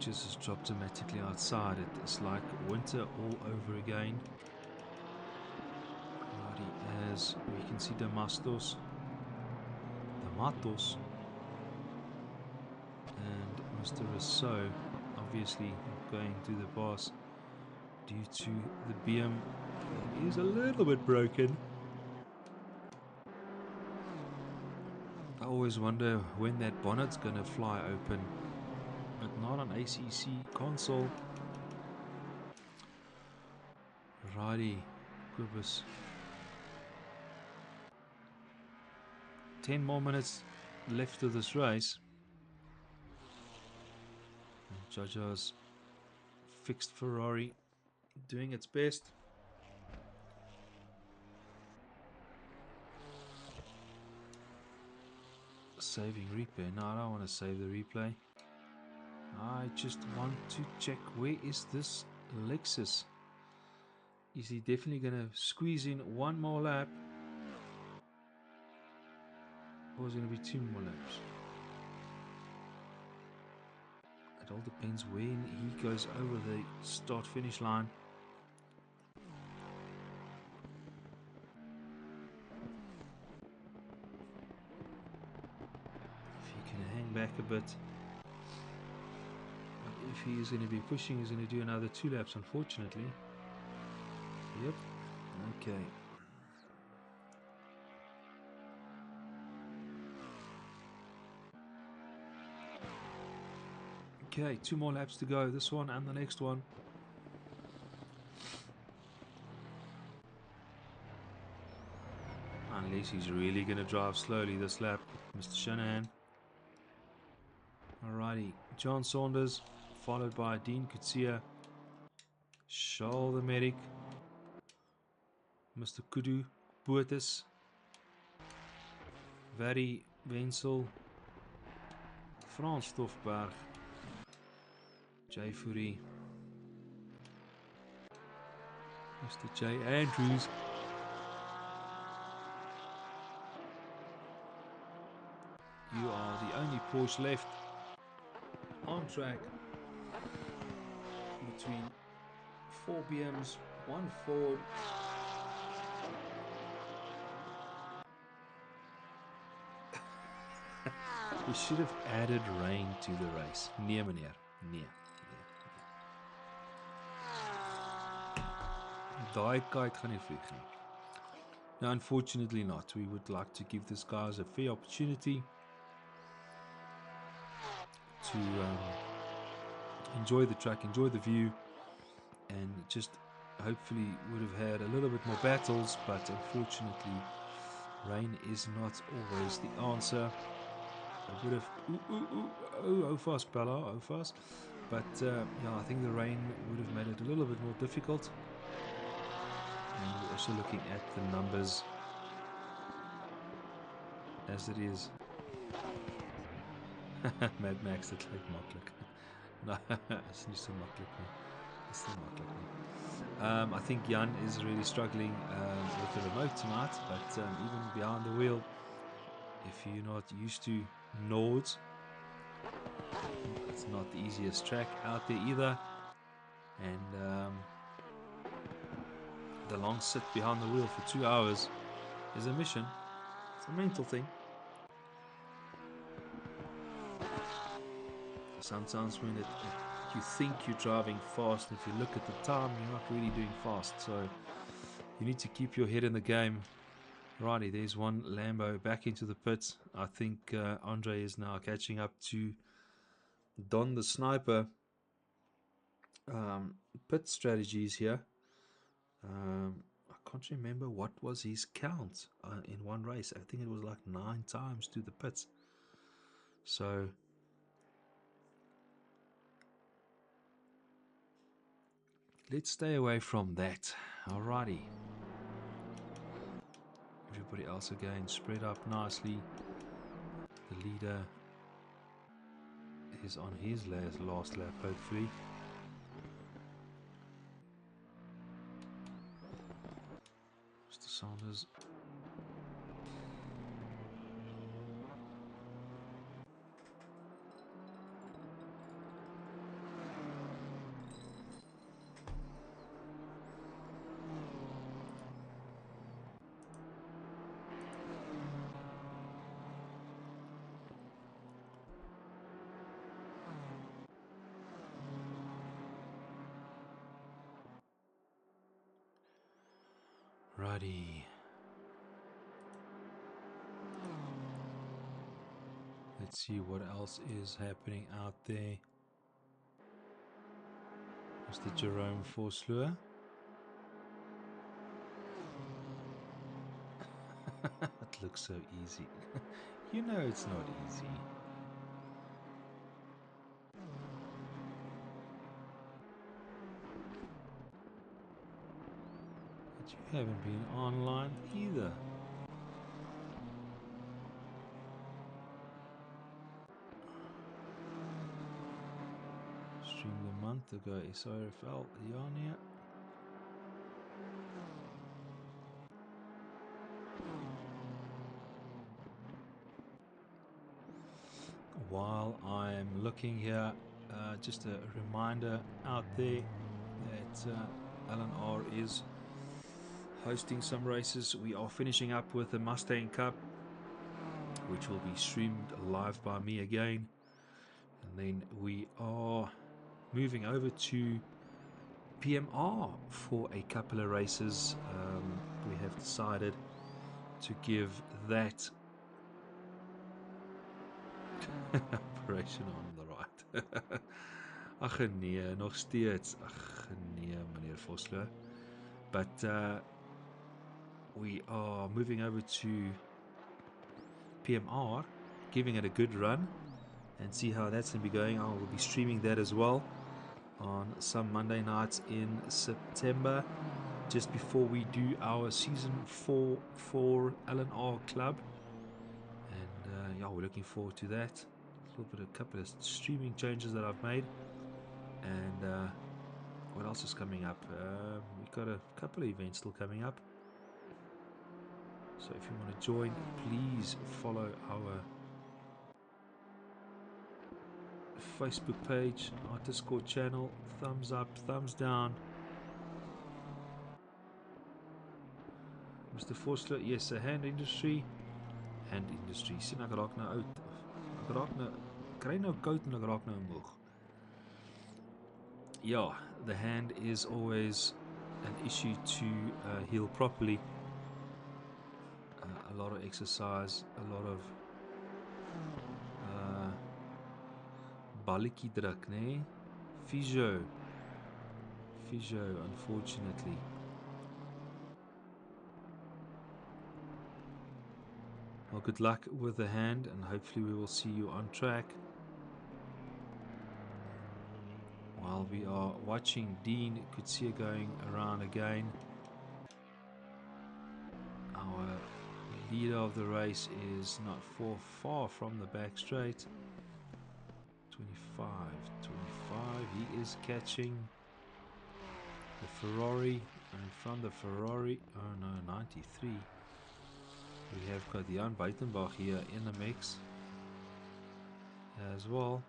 Speaker 1: temperatures has dropped dramatically outside. It's like winter all over again. Alrighty, as we can see the Matos, and Mr. Rousseau obviously going to the pass due to the BM that is a little bit broken. I always wonder when that bonnet's gonna fly open, but not on ACC console. Righty, Quibus. 10 more minutes left of this race. And Jaja's fixed Ferrari doing its best. Saving replay. No, I don't want to save the replay. I just want to check, where is this Lexus? Is he definitely going to squeeze in one more lap? Or is it going to be 2 more laps? It all depends when he goes over the start-finish line. If he can hang back a bit. But if he is going to be pushing, he's going to do another 2 laps, unfortunately. Yep. Okay. Okay, 2 more laps to go. This one and the next one. Unless he's really going to drive slowly this lap, Mr. Shanahan. Alrighty, John Saunders, followed by Dean Kutsia, Charles the Medic, Mr. Kudu Boertes, Barry Wenzel, Frans Stoffberg, Jay Fourie, Mr. Jay Andrews, you are the only Porsche left on track between 4 BMs, 1 Ford, we should have added rain to the race. Nee meneer, nee. Daai kite gaan nie vlieg nie. Now, unfortunately not. We would like to give this guys a fair opportunity to enjoy the track, enjoy the view, and just hopefully would have had a little bit more battles, but unfortunately rain is not always the answer. I would have oh fast Bella, oh fast, but yeah, I think the rain would have made it a little bit more difficult. And we're also looking at the numbers as it is. Mad Max, dit lyk maklik. No, is nie so maklik nie. Dis nie maklik nie. I think Jan is really struggling with the remote tonight, but even behind the wheel, if you're not used to Nords, it's not the easiest track out there either. And the long sit behind the wheel for 2 hours is a mission. It's a mental thing. Sometimes when you think you're driving fast, if you look at the time, you're not really doing fast. So you need to keep your head in the game. Righty, there's one Lambo back into the pits. I think Andre is now catching up to Don the Sniper pit strategies here. I can't remember what was his count in one race. I think it was like 9 times to the pits. So let's stay away from that. Alrighty. Everybody else again spread up nicely. The leader is on his last lap, hopefully. Mr. Saunders. Alrighty. Let's see what else is happening out there. Mr. Jerome Vosloo. It looks so easy. You know it's not easy. But you haven't been online either. Streamed a month ago, SRFL, Yania. While I'm looking here, just a reminder out there that LNR is hosting some races. We are finishing up with the Mustang Cup, which will be streamed live by me again. And then we are moving over to PMR for a couple of races. We have decided to give that operation on the right. Ach nee, nog steeds. Ach nee, meneer Vosloo. But we are moving over to PMR, giving it a good run and see how that's going to be going. I will be streaming that as well on some Monday nights in September, just before we do our season 4 for LNR Club. And yeah, we're looking forward to that. A couple of streaming changes that I've made. And what else is coming up? We've got a couple of events still coming up. So if you want to join, please follow our Facebook page, our Discord channel. Thumbs up, thumbs down. Mr. Forster, yes, a hand industry. Sien ek raak nou oud. Ek raak nou kry nou koud en ek raak nou moeg. Yeah, the hand is always an issue to heal properly. A lot of exercise, a lot of balletjie druk, nee? Physio, unfortunately. Well, good luck with the hand, and hopefully we will see you on track. While we are watching Dean Kutsia going around again, our leader of the race is not far from the back straight. 25, he is catching the Ferrari, and from the Ferrari, oh no, 93. We have got Jan Buitenbach here in the mix as well.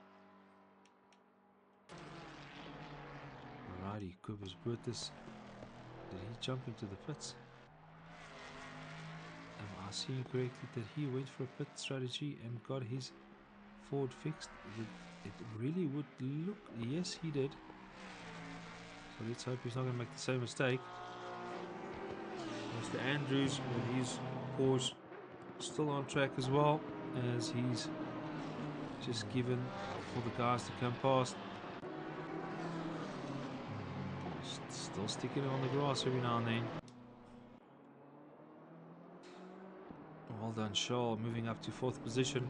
Speaker 1: Alrighty, Cobus Brutus. Did he jump into the pits? Am I seeing correctly that he went for a pit strategy and got his Ford fixed? It really would look. Yes, he did. So let's hope he's not going to make the same mistake. Mr. Andrews with his Porsche still on track as well, as he's just given for the guys to come past. Still sticking it on the grass every now and then. Well done, Shaw, moving up to 4th position.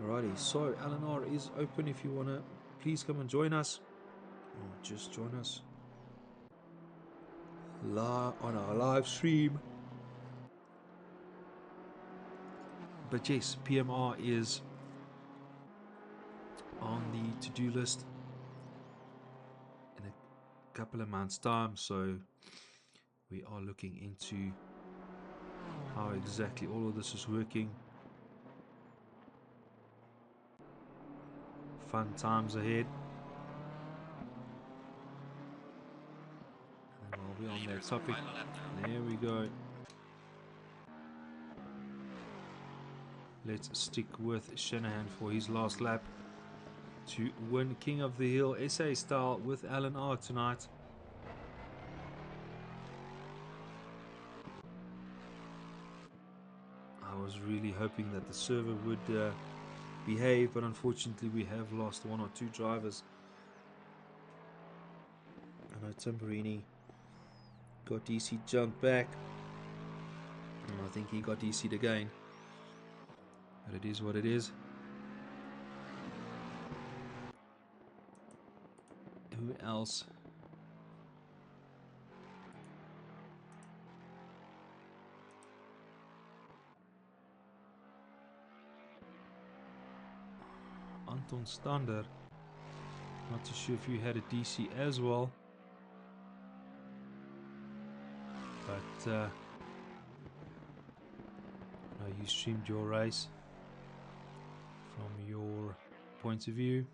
Speaker 1: Alrighty, so LNR is open if you want to please come and join us, or just join us on our live stream. But yes, PMR is on the to-do list in a couple of months' time, so we are looking into how exactly all of this is working. Fun times ahead. And while we're on that topic, there we go. Let's stick with Shanahan for his last lap to win King of the Hill SA style with LNR tonight. I was really hoping that the server would behave, but unfortunately we have lost one or two drivers. I know Tamburini got DC jumped back, and I think he got DC'd again, but it is what it is. Who else? Anton Stander. Not too sure if you had a DC as well, but I know you streamed your race from your point of view.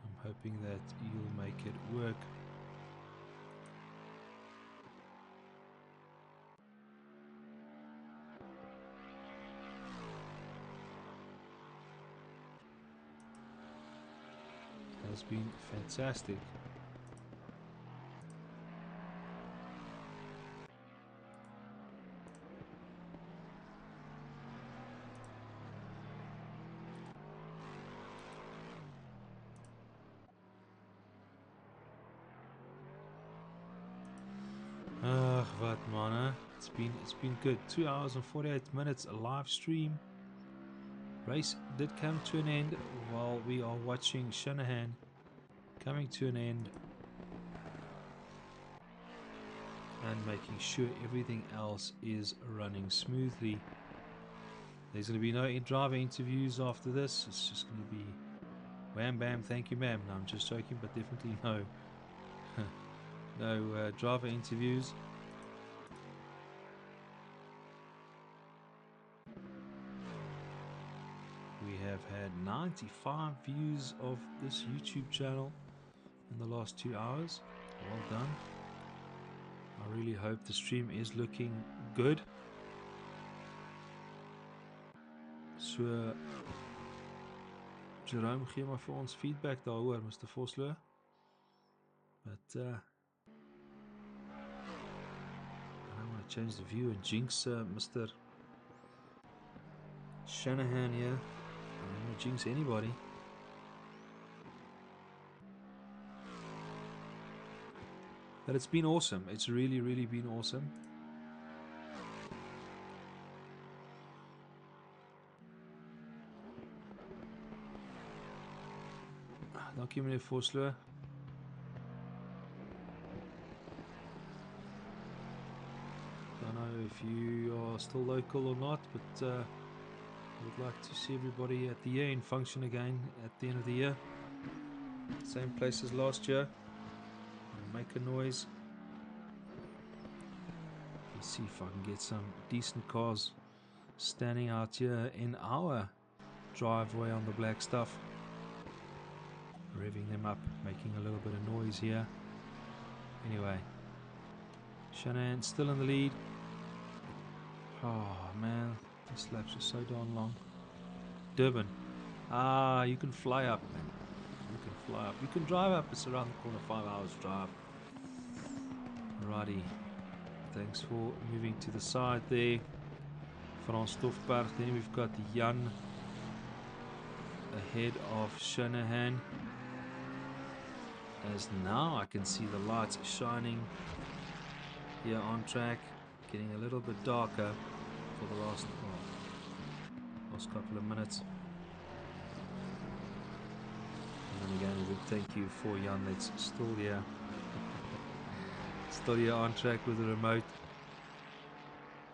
Speaker 1: I'm hoping that you'll make it work. It has been fantastic. Wat man, it's been good. 2 hours and 48 minutes a live stream. Race did come to an end while we are watching Shanahan coming to an end and making sure everything else is running smoothly. There's going to be no driver interviews after this. It's just going to be wham bam, thank you ma'am. No, I'm just joking, but definitely no no driver interviews. We have had 95 views of this YouTube channel in the last 2 hours. Well done. I really hope the stream is looking good. So Jerome, gee maar vir ons feedback daaroor, Mr. Vosloo. But I don't want to change the view and jinx Mr. Shanahan here. I don't want to jinx anybody. But it's been awesome. It's really, really been awesome. Dankie meneer Vosloo. Don't know if you are still local or not, but I would like to see everybody at the year in function again at the end of the year. Same place as last year. Make a noise. Let's see if I can get some decent cars standing out here in our driveway on the black stuff. Revving them up, making a little bit of noise here. Anyway, Shanahan still in the lead. Oh man, these laps are so darn long. Durban. Ah, you can fly up, man. You can fly up. You can drive up. It's around the corner, 5 hours drive. Alrighty. Thanks for moving to the side there. Frans Stoffberg. Then we've got Jan ahead of Shanahan. As now I can see the lights shining here on track. Getting a little bit darker for the last couple of minutes. And again, a big thank you for Jan that's still here. Still here on track with the remote.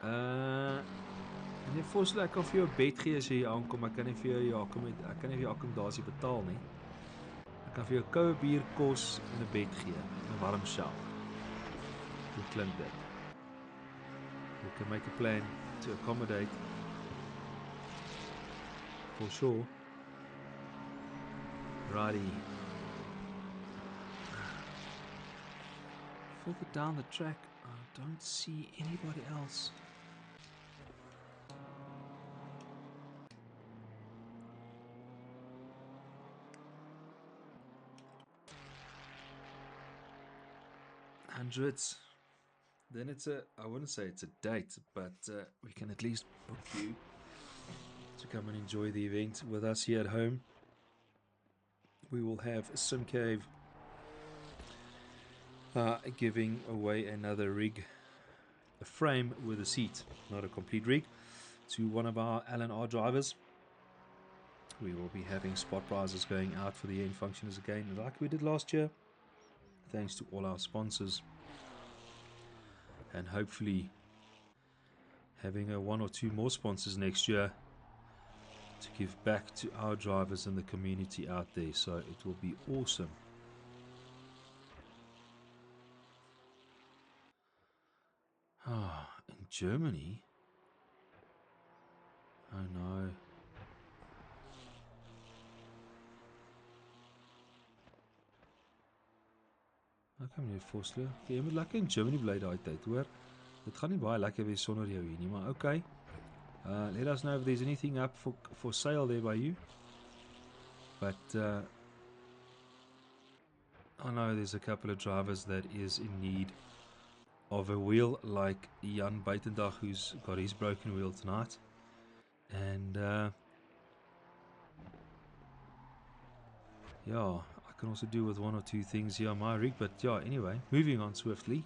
Speaker 1: Meneer Vosloo, ek kan vir jou 'n bed gee as jy hier aankom. Ek kan nie vir jou akkommodasie betaal nie. Ek kan vir jou koue bier, kos en 'n bed gee en 'n warm sjaal. Hoe klink dit? We can make a plan to accommodate for sure. Righty. Further down the track, I don't see anybody else. hundreds, then it's I wouldn't say it's a date, but we can at least book you to come and enjoy the event with us here at home. We will have Sim Cave giving away another rig, a frame with a seat, not a complete rig, to one of our LNR drivers. We will be having spot prizes going out for the end functioners again, like we did last year, thanks to all our sponsors, and hopefully having one or two more sponsors next year to give back to our drivers and the community out there. So it will be awesome. In Germany? Oh no. Hoe kan meneer Vosloo? Jy moet lekker in Germany bly daai tyd, hoor. Dit gaan nie baie lekker wees sonder jou hier nie, maar okay. Let us know if there's anything up for sale there by you. But I know there's a couple of drivers that is in need of a wheel, like Jan Buitendag, who's got his broken wheel tonight. And yeah, I can also do with one or two things here on my rig. But yeah, anyway, moving on swiftly,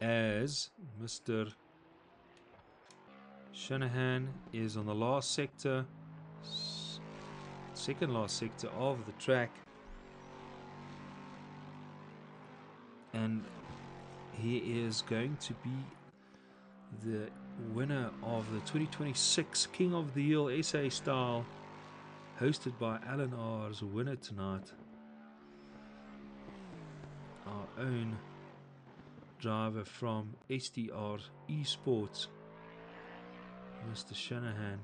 Speaker 1: as Mr. Shanahan is on the last sector, second last sector of the track, and he is going to be the winner of the 2026 King of the Hill SA Style, hosted by LNR's winner tonight, our own driver from STR Esports, Mr. Shanahan.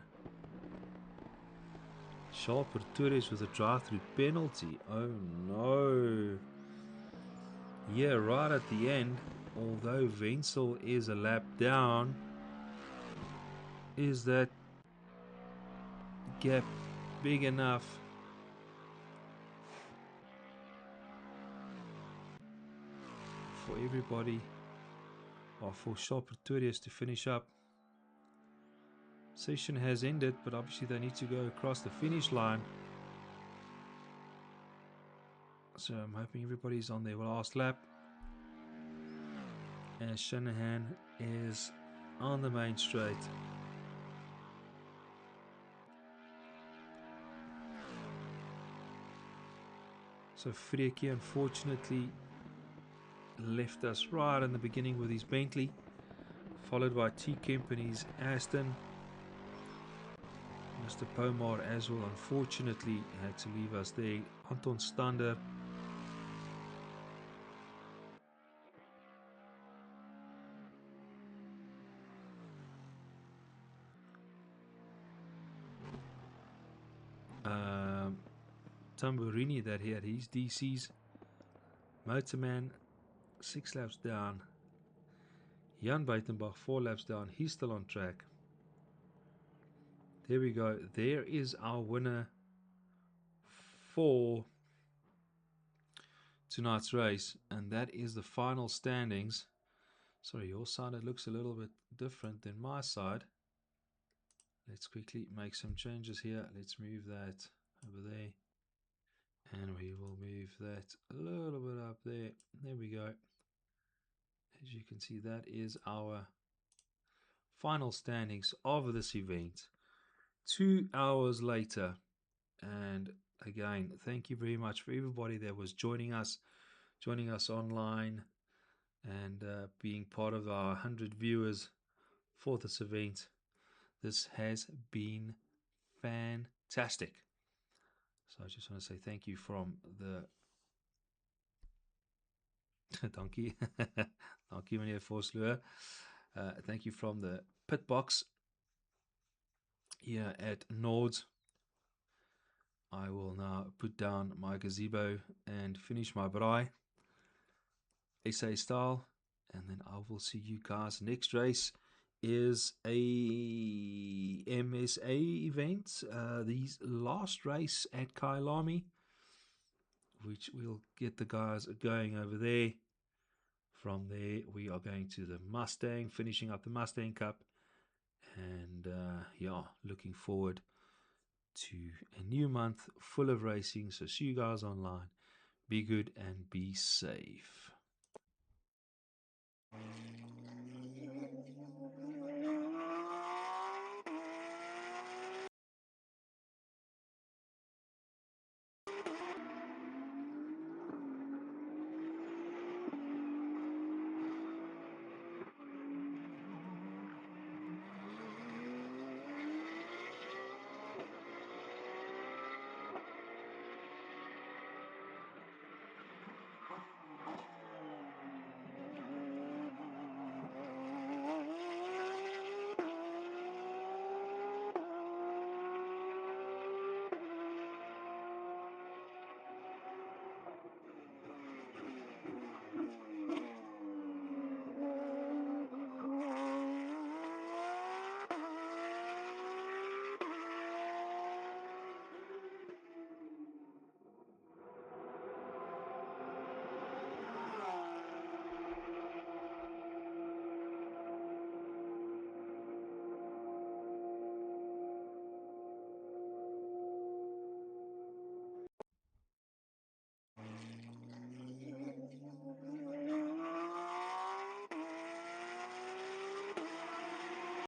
Speaker 1: Charles Pretorius with a drive-through penalty. Oh no. Yeah, right at the end, although Wenzel is a lap down, is that gap big enough for everybody, or for Charles Pretorius to finish up? Session has ended, but obviously they need to go across the finish line. So I'm hoping everybody's on their last lap. And Shanahan is on the main straight. So Freki unfortunately left us right in the beginning with his Bentley, followed by T. Kempen's Aston. Mr. Pomar as well unfortunately had to leave us there. Anton Stander Tamburini that he had his DCs. Motorman 6 laps down. Jan Buitenbach 4 laps down. He's still on track. There we go. There is our winner for tonight's race, and that is the final standings. Sorry, your side, it looks a little bit different than my side. Let's quickly make some changes here. Let's move that over there, and we will move that a little bit up there. There we go. As you can see, that is our final standings of this event 2 hours later. And again, thank you very much for everybody that was joining us online, and being part of our 100 viewers for this event. This has been fantastic. So I just want to say thank you from the Dankie. Dankie meneer Vosloo. Thank you from the pit box here at Nords. I will now put down my gazebo and finish my braai, SA style, and then I will see you guys. Next race is a MSA event, the last race at Kailami, which we'll get the guys going over there From there, we are going to the Mustang, finishing up the Mustang Cup. And yeah, looking forward to a new month full of racing. So see you guys online. Be good and be safe.